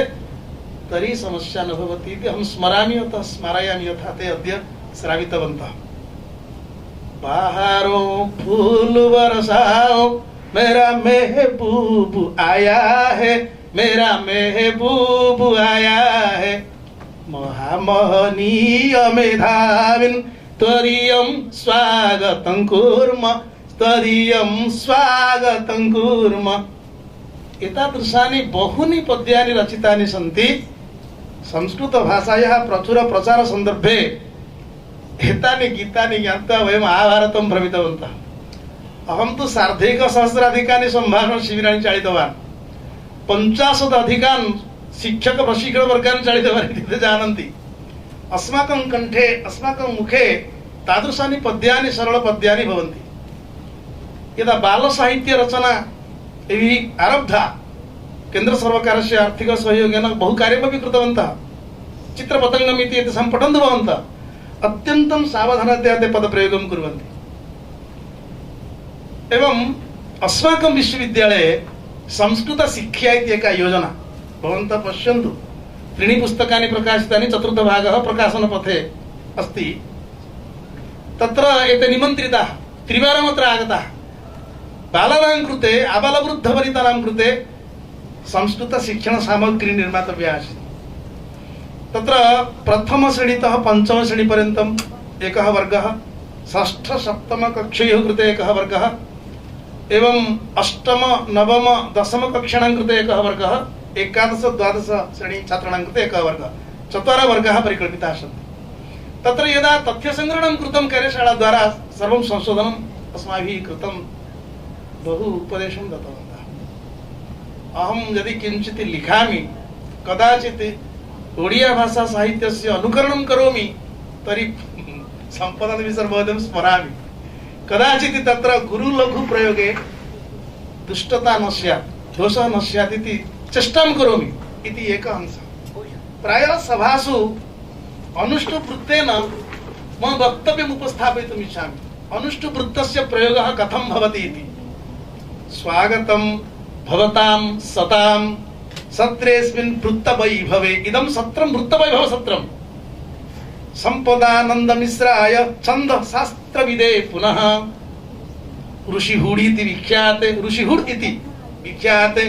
तर्हि समस्या न भवति इति अहं स्मरामि अतः स्मारयामि यथा ते अद्य श्रावितवन्तः बाहरों फूल बरसाओ मेरा महबूब आया है मेरा महबूब आया है महामहनीय मेधाविन त्वरीयं स्वागतं कुर्म त्वरीयं स्वागतं कुर्म एतादृशानि बहूनि पद्यानि रचितानि सन्ति संस्कृत भाषायाः प्रचुर प्रचार सन्दर्भे एतानि गीतानि ज्ञात्वा वयं महाभारतं भ्रमितवन्तः अहं तु सार्धैकसहस्राधिकानि सम्भाषणशिबिराणि चालितवान् 50 अधिकान् शिक्षक प्रशिक्षणवर्गान् चालितवान् इति ते जानन्ति अस्माकं कण्ठे अस्माकं मुखे तादृशानि पद्यानि सरलपद्यानि भवन्ति यदा बालसाहित्यरचना आरब्धा केन्द्र सर्वकारस्य आर्थिक सहयोगेन बहु कार्यमपि कृतवन्तः चित्रपतङ्गम् इति एतेषां पठन्तु भवन्तः अत्यन्तं सावधानतया ते पदप्रयोगं कुर्वन्ति एवं अस्माकं विश्वविद्यालये संस्कृतशिक्षा इति एका योजना भवन्तः पश्यन्तु 3 पुस्तकानि प्रकाशितानि 4th भागः प्रकाशनपथे अस्ति तत्र एते निमन्त्रिताः त्रिवारम् अत्र आगताः बालानां कृते आबालवृद्धवनितानां कृते संस्कृत शिक्षण सामग्री निर्मातव्या आसीत् तत्र प्रथम श्रेणीतः पंचम श्रेणी पर्यन्तम् एकः वर्गः षष्ठ सप्तम कक्षयोः कृते एकः वर्गः एवं अष्टम नवम दशम कक्षाणां कृते एकः वर्गः एकादश द्वादश श्रेणी छात्राणां कृते एकः वर्गः 4 वर्गाः परिकल्पिताः सन्ति तत्र यदा तथ्यसङ्ग्रहणं कृतं कार्यशाला द्वारा सर्वं संशोधनम् अस्माभिः कृतं बहु उपदेशं दत्तवन्तः अहं यदि किञ्चित् लिखामि कदाचित् ओडिया भाषा साहित्यस्य अनुकरणं करोमि तर्हि सम्पदविसर्वोदयं स्मरामि कदाचित् तत्र गुरु लघु प्रयोगे दुष्टता न स्यात् दोषः न स्यात् इति चेष्टां करोमि इति एकः अंशः प्रायः सभासु अनुष्टुवृत्तेन मम वक्तव्यम् उपस्थापयितुम् इच्छामि अनुष्टुवृत्तस्य प्रयोगः कथं भवति इति स्वागतं भवतां सतां सत्रेऽस्मिन् वृत्तवैभवे इदं सत्रं वृत्तवैभव सत्रं सम्पदानन्दमिश्राय छन्दशास्त्रविदे पुनः ऋषिहूढ इति विख्याते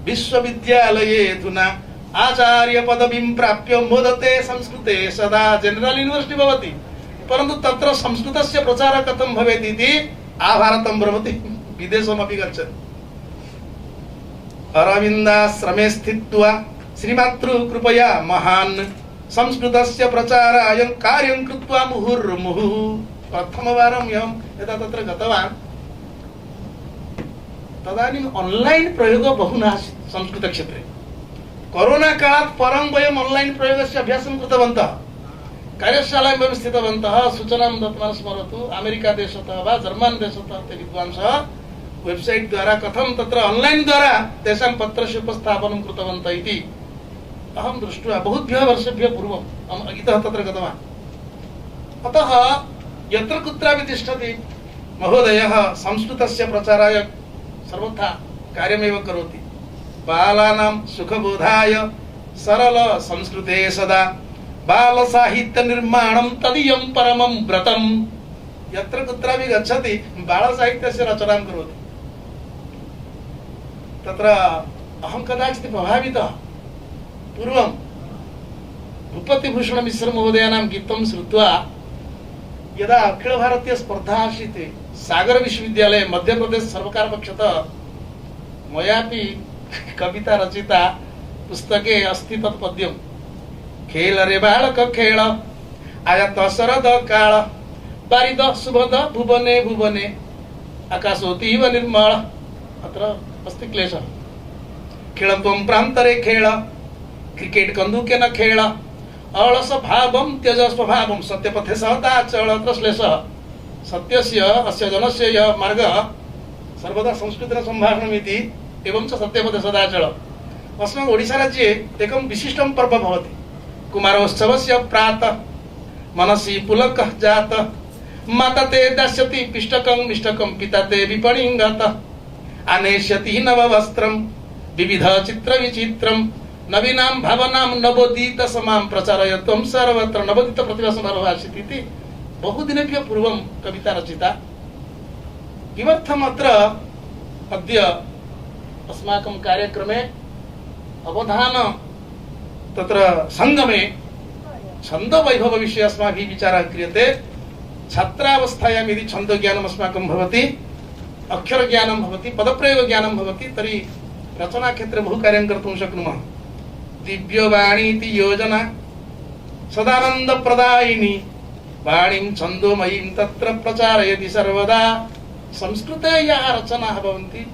विश्वविद्यालये अधुना आचार्य पदवीं प्राप्य मोदते संस्कृते सदा। जनरल यूनिवर्सिटी भवति परन्तु तत्र संस्कृतस्य प्रचारः कथं भवेत् इति आभारतं भवति, विदेशमपि गच्छति। अरविन्दाश्रमे स्थित्वा श्रीमातृ कृपया महान् संस्कृतस्य प्रचाराय कार्यं कृत्वा मुहुर्मुहुः। प्रथमवारं यदा तत्र गतवान् तदानीम् ऑनलाइन प्रयोग बहु नासीत् संस्कृतक्षेत्रे। कोरोना कालात् परं वयम् ऑनलाइन प्रयोगस्य अभ्यासं कृतवन्तः। कार्यशालायां स्थितवन्तः, सूचनां दत्तवान् स्मरतु, अमेरिका देशतः वा जर्मन देशतः ते विद्वांसः वेबसाइट द्वारा कथं तत्र ऑनलाइन द्वारा तेषां पत्रस्य उपस्थापनं कृतवन्तः इति अहं दृष्ट्वा बहुभ्यः वर्षेभ्यः पूर्वम् अहम् इतः तत्र गतवान्। अतः यत्र कुत्रापि तिष्ठति महोदयः संस्कृतस्य प्रचाराय सर्वथा कार्यमेव करोति। बालानां सुखबोधाय सरल संस्कृते सदा बाल साहित्य निर्माणं तदीयं परमं व्रतम्। यत्र कुत्रापि गच्छति बाल साहित्यस्य रचनां करोति। तत्र अहं कदाचित् प्रभावितः। पूर्वं भूपतिभूषण मिश्र महोदयानां गीतं श्रुत्वा यदा अखिल भारतीय स्पर्धा आसीत् सागर विश्वविद्यालये मध्यप्रदेश सर्वकार पक्षतः मयापि कविता रचिता, पुस्तके अस्ति तत् पद्यं। खेल रे बालक खेल आयात शरद काल बारिद सुभद भुवने भुवने आकाशोतीव निर्मल। अत्र अस्ति क्लेशः। खेल त्वं प्रान्तरे खेल क्रिकेट कन्दुकेन खेल अलस भावं त्यज स्वभावं सत्यपथे सहता चल। अत्र श्लेषः सत्यस्य अस्य जनस्य यः मार्गः सर्वदा संस्कृतेन सम्भाषणम् इति एवं च सत्यपथे सदा चल। अस्माकम् ओडिशा राज्ये एकं विशिष्टं पर्व भवति। कुमारोत्सवस्य प्रातः मनसि पुलकः जातः माता ते दास्यति पिष्टकं मिष्टकं पिता ते विपणिं गतः आनेष्यति नववस्त्रं विविध चित्र विचित्रं नवीनां भावनां नवोदित समां प्रचारय त्वं सर्वत्र। नवोदित प्रतिभा समारोहः आसीत् इति बहुदिनेभ्यः पूर्वं कविता रचिता। किमर्थम् अत्र अद्य अस्माकं कार्यक्रमे अवधान तत्र संगमे छंद वैभव विषये अस्माभिः विचारः क्रियते। छात्रावस्थायां यदि छंद ज्ञानम् अस्माकं भवति, अक्षर ज्ञानं भवति, पदप्रयोग ज्ञानं भवति तर्हि रचना क्षेत्रे बहु कार्यं कर्तुं शक्नुमः। दिव्यवाणी इति योजना सदानंद प्रदायिनी वाणीं छन्दोमयीं तत्र प्रचारयति सर्वदा। संस्कृते याः रचनाः भवन्ति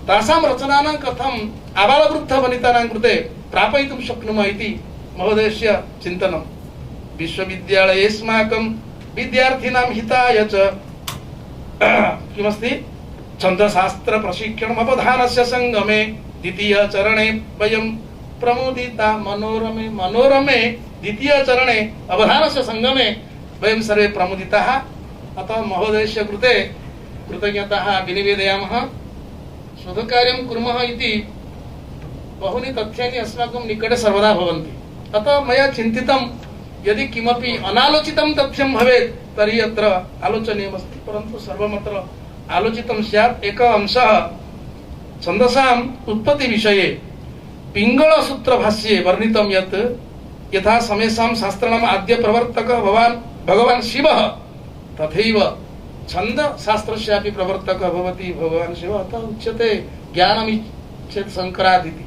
तासां रचनानां कथम् आबालवृद्धवनितानां कृते प्रापयितुं शक्नुमः इति महोदयस्य चिन्तनं। विश्वविद्यालये अस्माकं विद्यार्थिनां हिताय च किमस्ति छन्दशास्त्र प्रशिक्षणम् अवधानस्य संगमे द्वितीय चरणे वयं प्रमोदिता मनोरमे। मनोरमे द्वितीय चरणे अवधानस्य संगमे वयं सर्वे प्रमुदिताः। अतः महोदयस्य कृते कृतज्ञताः विनिवेदयामः। शोधकार्यं कुर्मः इति बहूनि तथ्यानि अस्माकं निकटे सर्वदा भवन्ति। अतः मया चिन्तितं यदि किमपि अनालोचितं तथ्यं भवेत् तर्हि अत्र आलोचनीयमस्ति, परन्तु सर्वमत्र आलोचितं स्यात्। एकः अंशः छन्दसाम् उत्पत्ति विषये पिङ्गळसूत्रभाष्ये वर्णितं यत् यथा समेषां शास्त्राणाम् आद्य प्रवर्तकः भगवान् शिवः तथैव छन्द शास्त्रस्यापि प्रवर्तकः भवति भगवान् शिवः। अतः उच्यते ज्ञानमिच्छेत् शङ्करात् इति।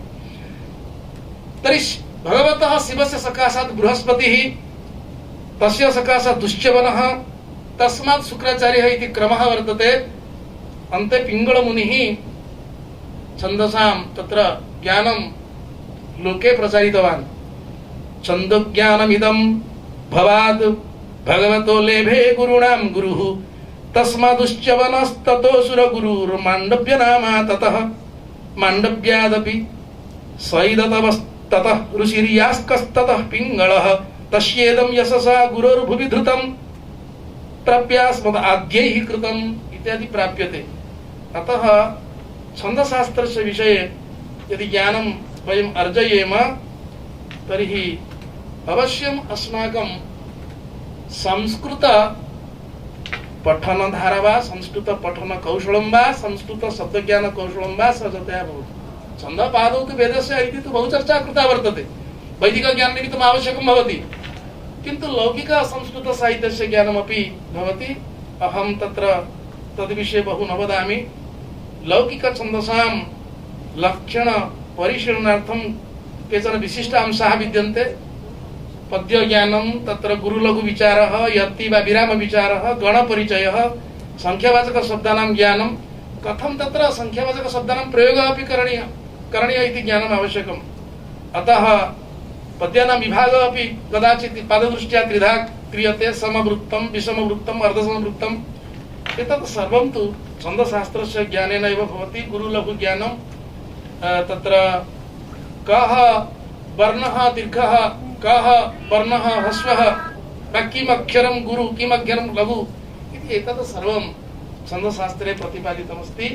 तर्हि भगवतः शिवस्य सकाशात् बृहस्पतिः, तस्य सकाशात् दुश्चवनः, तस्मात् शुक्राचार्यः इति क्रमः वर्तते। अन्ते पिङ्गळमुनिः छन्दसां तत्र ज्ञानं लोके प्रचारितवान्। छन्दज्ञानमिदं भवाद् भगवतो लेभे गुरुणां गुरुः तस्मादुश्चवनस्ततोऽसुरगुरुर्माण्डव्यनामा ततः माण्डव्यादपि सैदतवस्ततः ऋषिर्यास्कस्ततः पिङ्गळः तस्येदं यशसा गुरोर्भुवि धृतं प्राप्यास्मदाद्यैः कृतम् इत्यादि प्राप्यते। अतः छन्दशास्त्रस्य विषये यदि ज्ञानं वयम् अर्जयेम तर्हि अवश्यम् अस्माकं संस्कृत पठनधारा वा संस्कृत पठन कौशलं वा संस्कृत शब्दज्ञान कौशलं वा सहजतया भवति। छन्दपादौ तु वेदस्य इति तु बहु चर्चा कृता वर्तते। वैदिकज्ञाननिमित्तम् आवश्यकं भवति, किन्तु लौकिक संस्कृतसाहित्यस्य ज्ञानमपि भवति। अहं तत्र तद्विषये बहु न वदामि। लौकिकछन्दसां लक्षणपरिशीलनार्थं केचन विशिष्ट अंशाः विद्यन्ते। पद्यज्ञानं, तत्र गुरुलघुविचारः, यति वा विरामविचारः, गणपरिचयः, संख्यावाचकशब्दानां ज्ञानं, कथं तत्र संख्यावाचकशब्दानां प्रयोगः अपि करणीयः इति ज्ञानम् आवश्यकम्। अतः पद्यानां विभागः अपि कदाचित् पाददृष्ट्या त्रिधा क्रियते, समवृत्तं, विषमवृत्तं, अर्धसमवृत्तम्। एतत् सर्वं तु छन्दशास्त्रस्य ज्ञानेन एव भवति। गुरुलघुज्ञानं, तत्र कः वर्णः दीर्घः, कः वर्णः ह्रस्वः, किम् अक्षरं गुरु, किम् अक्षरं लघु इति एतत् सर्वं छन्दशास्त्रे प्रतिपादितमस्ति।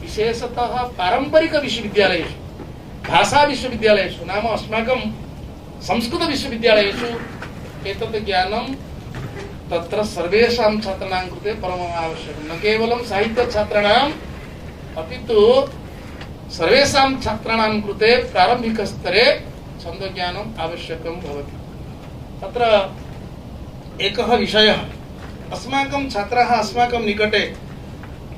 विशेषतः पारम्परिकविश्वविद्यालयेषु, भाषाविश्वविद्यालयेषु, नाम अस्माकं संस्कृतविश्वविद्यालयेषु एतत् ज्ञानं तत्र सर्वेषां छात्राणां कृते परमम् आवश्यकं। न केवलं साहित्यछात्राणाम्, अपि तु सर्वेषां छात्राणां कृते प्रारम्भिकस्तरे छन्दज्ञानम् आवश्यकं भवति। तत्र एकः विषयः, अस्माकं छात्राः अस्माकं निकटे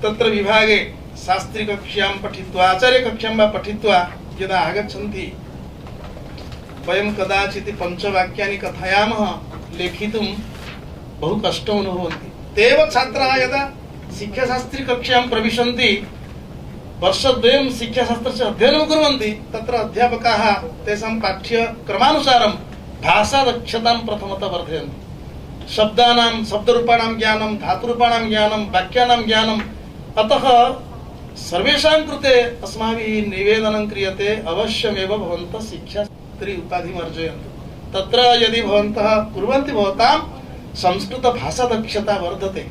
तत्र विभागे शास्त्रीकक्ष्यां पठित्वा, आचार्यकक्ष्यां वा पठित्वा यदा आगच्छन्ति, वयं कदाचित् पञ्चवाक्यानि कथयामः, लेखितुं बहु कष्टम् अनुभवन्ति। तेव छात्राः यदा शिक्षाशास्त्रीकक्ष्यां प्रविशन्ति, वर्षद्वयं शिक्षाशास्त्रस्य अध्ययनं कुर्वन्ति, तत्र अध्यापकाः तेषां पाठ्यक्रमानुसारं भाषादक्षतां प्रथमतः वर्धयन्ति। शब्दानां, शब्दरूपाणां ज्ञानं, धातुरूपाणां ज्ञानं, वाक्यानां ज्ञानम्। अतः सर्वेषां कृते अस्माभिः निवेदनं क्रियते, अवश्यमेव भवन्तः शिक्षाशास्त्री उपाधिम् अर्जयन्तु। तत्र यदि भवन्तः कुर्वन्ति, भवतां संस्कृतभाषादक्षता वर्धते।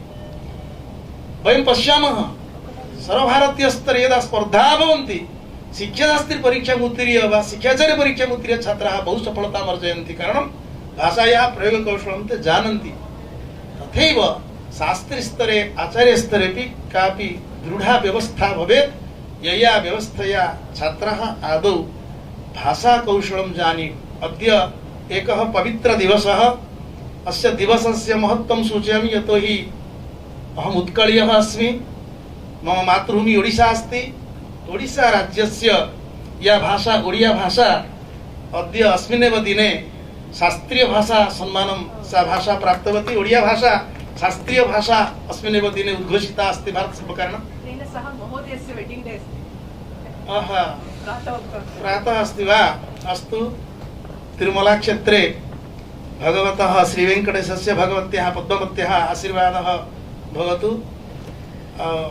वयं पश्यामः, सर्वभारतीयस्तरे यदा स्पर्धाः भवन्ति, शिक्षाशास्त्री परीक्षाम् उत्तीर्य वा शिक्षाचार्य परीक्षाम् उत्तीर्य छात्राः बहु सफलताम् अर्जयन्ति। कारणं भाषायाः प्रयोगकौशलं ते जानन्ति। तथैव शास्त्रीस्तरे, आचार्यस्तरेपि कापि दृढा व्यवस्था भवेत्, यया व्यवस्थया छात्राः आदौ भाषाकौशलं जानीयुः। अद्य एकः पवित्रदिवसः। अस्य दिवसस्य महत्त्वं सूचयामि, यतोहि अहम् उत्कलीयः अस्मि। मम मातृभूमि ओडिशा अस्ति। ओडिशा राज्यस्य या भाषा, ओडिया भाषा, अद्य अस्मिन्नेव दिने शास्त्रीयभाषा सम्मानं सा भाषा प्राप्तवती। ओडिया भाषा शास्त्रीयभाषा अस्मिन्नेव दिने उद्घोषिता अस्ति भारतसर्वकारेण। तेन सह महोदयस्य वेडिङ्ग् डे अस्ति। प्रातः अस्ति वा? अस्तु। तिरुमलाक्षेत्रे भगवतः श्रीवेङ्कटेशस्य, भगवत्याः पद्मवत्याः आशीर्वादः भवतु।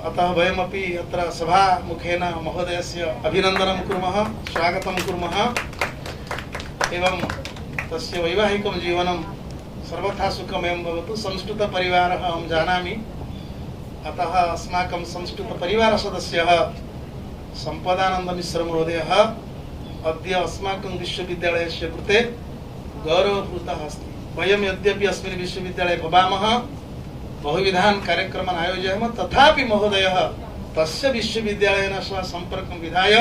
अतः वयमपि अत्र सभामुखेन महोदयस्य अभिनन्दनं कुर्मः, स्वागतं कुर्मः। एवं तस्य वैवाहिकं जीवनं सर्वथा सुखमयं भवतु। संस्कृतपरिवारः अहं जानामि, अतः अस्माकं संस्कृतपरिवारसदस्यः सम्पदानन्दमिश्रमहोदयः अद्य अस्माकं विश्वविद्यालयस्य कृते गौरवभूतः अस्ति। वयं यद्यपि अस्मिन् विश्वविद्यालये भवामः, बहुविधान् कार्यक्रमान् आयोजयामः, तथापि महोदयः तस्य विश्वविद्यालयेन सह सम्पर्कं विधाय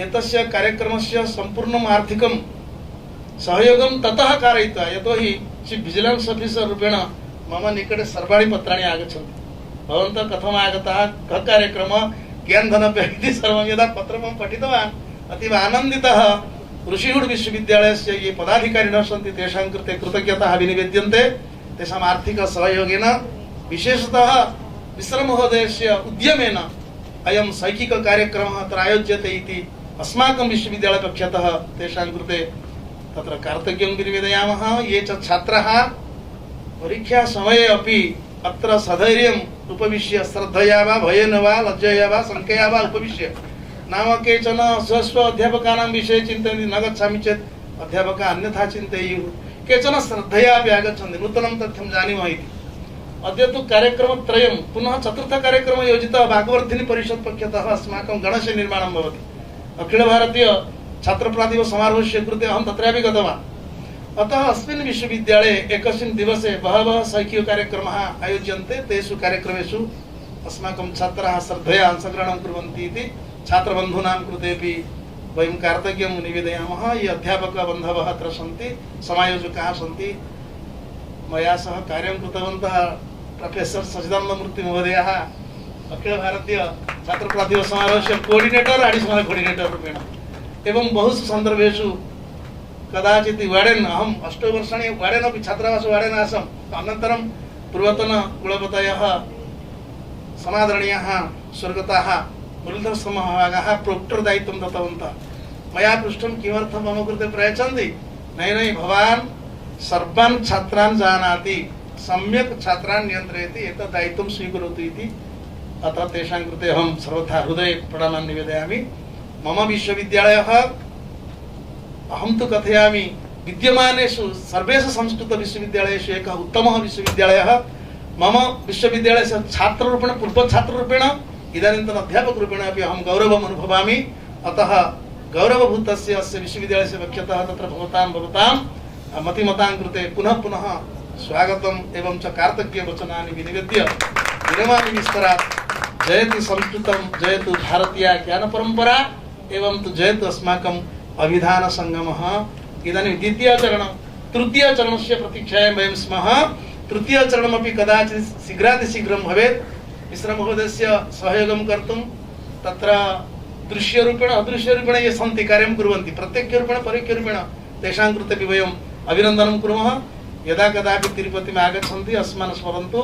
एतस्य कार्यक्रमस्य सम्पूर्णम् आर्थिकं सहयोगं ततः कारयित्वा, यतोहि चीफ् विजिलेन्स् ऑफिसर् रूपेण मम निकटे सर्वाणि पत्राणि आगच्छन्ति। भवन्तः कथम् आगताः, कः कार्यक्रमः, कियन् धनव्ययः इति सर्वं यदा पत्रं पठितवान्, अतीव आनन्दितः। ऋषिगुड विश्वविद्यालयस्य ये पदाधिकारिणः सन्ति, तेषां कृते कृतज्ञताः विनिवेद्यन्ते। तेषाम् आर्थिक सहयोगेन, विशेषतः मिश्रमहोदयस्य उद्यमेन अयं शैक्षिककार्यक्रमः अत्र आयोज्यते इति अस्माकं विश्वविद्यालयपक्षतः तेषां कृते तत्र कार्तज्ञं विनिवेदयामः। ये च छात्राः परीक्षासमये अपि अत्र सधैर्यम् उपविश्य, श्रद्धया वा, भयेन वा, लज्जया वा, शङ्कया वा उपविश्य, नाम केचन स्वस्व अध्यापकानां विषये चिन्तयन्ति, न गच्छामि चेत् अध्यापकाः अन्यथा चिन्तयेयुः। केचन श्रद्धया अपि आगच्छन्ति, नूतनं तथ्यं जानीमः इति। अद्य तु कार्यक्रमत्रयं, पुनः चतुर्थः कार्यक्रमः योजितः भागवर्धिनी परिषत् पक्षतः अस्माकं गणस्य निर्माणं भवति। अखिलभारतीय छात्रप्रातिभ समारोहस्य कृते अहं तत्रापि गतवान्। अतः अस्मिन् विश्वविद्यालये एकस्मिन् दिवसे बहवः शैक्षिककार्यक्रमाः आयोज्यन्ते। तेषु कार्यक्रमेषु अस्माकं छात्राः श्रद्धया अंशग्रहणं कुर्वन्ति इति छात्रबन्धूनां कृतेपि वयं कार्तज्ञं निवेदयामः। ये अध्यापकबन्धवः अत्र सन्ति, समायोजकाः सन्ति, मया सह कार्यं कृतवन्तः प्रोफेसर सच्चिदानन्दमूर्ति महोदयः अखिल भारतीय छात्र प्रातिभ समारोहस्य कोऑर्डिनेटर एडिशनल कोऑर्डिनेटर रूपेण एवं बहुषु सन्दर्भेषु कदाचित् वार्डेन अहम् 8 वर्षाणि वार्डेन अपि छात्रावास वार्डेन आसम्। अनन्तरं पूर्वतन कुलपतयः समादरणीयः स्वर्गतः मुरलीधर महाभागाः प्रोक्टर दायित्वं दत्तवन्तः। मया पृष्टं किमर्थं मम कृते प्रयच्छन्ति? नै भवान् सर्वान् छात्रान् जानाति, सम्यक् छात्रान् नियन्त्रयति, एतत् दायित्वं स्वीकरोतु इति। अतः तेषां कृते अहं सर्वथा हृदये प्रणामान् निवेदयामि। मम विश्वविद्यालयः, अहं तु कथयामि, विद्यमानेषु सर्वेषु संस्कृतविश्वविद्यालयेषु एकः उत्तमः विश्वविद्यालयः। मम विश्वविद्यालयस्य छात्ररूपेण, पूर्वछात्ररूपेण, इदानीन्तन अध्यापकरूपेण अपि अहं गौरवम् अनुभवामि। अतः गौरवभूतस्य अस्य विश्वविद्यालयस्य पक्षतः तत्र भवतां मतिमतां कृते पुनः पुनः स्वागतम् एवं च कार्तज्ञवचनानि विनिवेद्य विरमामि विस्तरात्। जयतु संस्कृतं, जयतु भारतीया ज्ञानपरम्परा, एवं तु जयतु अस्माकम् अभिधानसङ्गमः। इदानीं द्वितीयचरणं, तृतीयचरणस्य प्रतीक्षायां वयं स्मः। तृतीयचरणमपि कदाचित् शीघ्रातिशीघ्रं भवेत्। मिश्रमहोदयस्य सहयोगं कर्तुं तत्र दृश्यरूपेण अदृश्यरूपेण ये सन्ति कार्यं कुर्वन्ति, प्रत्यक्षरूपेण परोक्षरूपेण तेषां कृतेपि वयम् अभिनन्दनं कुर्मः। यदा कदापि तिरुपतिम् आगच्छन्ति अस्मान् स्मरन्तु।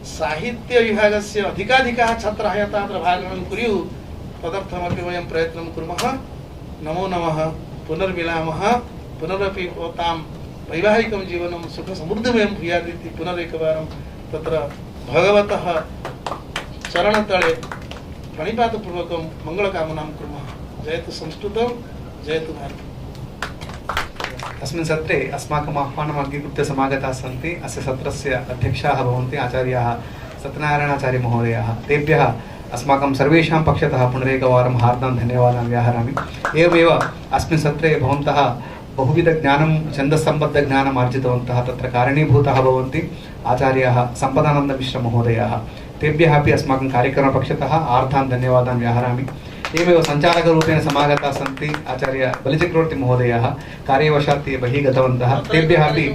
साहित्यविभागस्य अधिकाधिकाः छात्राः यथा अत्र भागं कुर्युः, तदर्थमपि वयं प्रयत्नं कुर्मः। नमो नमः, पुनर्मिलामः। पुनरपि भवतां वैवाहिकं जीवनं सुखसमृद्धिमयं भूयात् इति पुनरेकवारं तत्र भगवतः चरणतले प्रणिपातपूर्वकं मङ्गलकामनां कुर्मः। जयतु संस्कृतं, जयतु भारतम्। अस्मिन् सत्रे अस्माकम् आह्वानम् अङ्गीकृत्य समागताः सन्ति। अस्य सत्रस्य अध्यक्षाः भवन्ति आचार्याः सत्यनारायणाचार्य महोदयाः। तेभ्यः अस्माकं सर्वेषां पक्षतः पुनरेकवारं हार्दान् धन्यवादान् व्याहरामि। एवमेव अस्मिन् सत्रे भवन्तः बहुविधज्ञानं, छन्दस्सम्बद्धज्ञानम् आर्जितवन्तः, तत्र कारणीभूताः भवन्ति आचार्याः सम्पदानन्दमिश्रमहोदयाः। तेभ्यः अपि अस्माकं कार्यक्रमपक्षतः हार्दान् धन्यवादान् व्याहरामि। एवमेव सञ्चालकरूपेण समागताः सन्ति आचार्य बलिचक्रवर्तिमहोदयाः। कार्यवशात् ते बहिः गतवन्तः। तेभ्यः अपि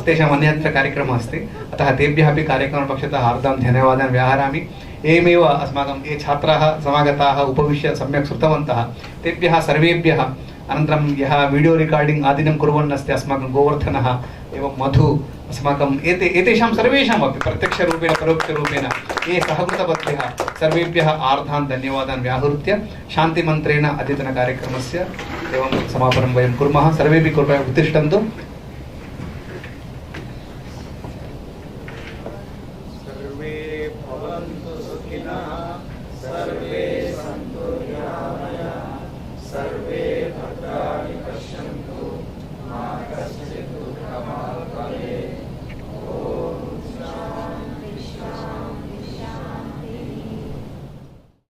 तेषाम् अन्यत्र कार्यक्रमः अस्ति, अतः तेभ्यः अपि कार्यक्रमपक्षतः हार्दान् धन्यवादान् व्याहरामि। एवमेव अस्माकं ये छात्राः समागताः उपविश्य सम्यक् श्रुतवन्तः, तेभ्यः सर्वेभ्यः, अनन्तरं यः वीडियो रिकार्डिङ्ग् आदिनं कुर्वन् अस्ति अस्माकं गोवर्धनः एवं मधु, अस्माकं एतेषां सर्वेषामपि प्रत्यक्षरूपेण परोक्षरूपेण ये सहकृतवत्यः सर्वेभ्यः आर्धान् धन्यवादान् व्याहृत्य शान्तिमन्त्रेण अद्यतनकार्यक्रमस्य एवं समापनं वयं कुर्मः। सर्वेपि कृपया उत्तिष्ठन्तु। सर्वे भवन्तु सुखिनः।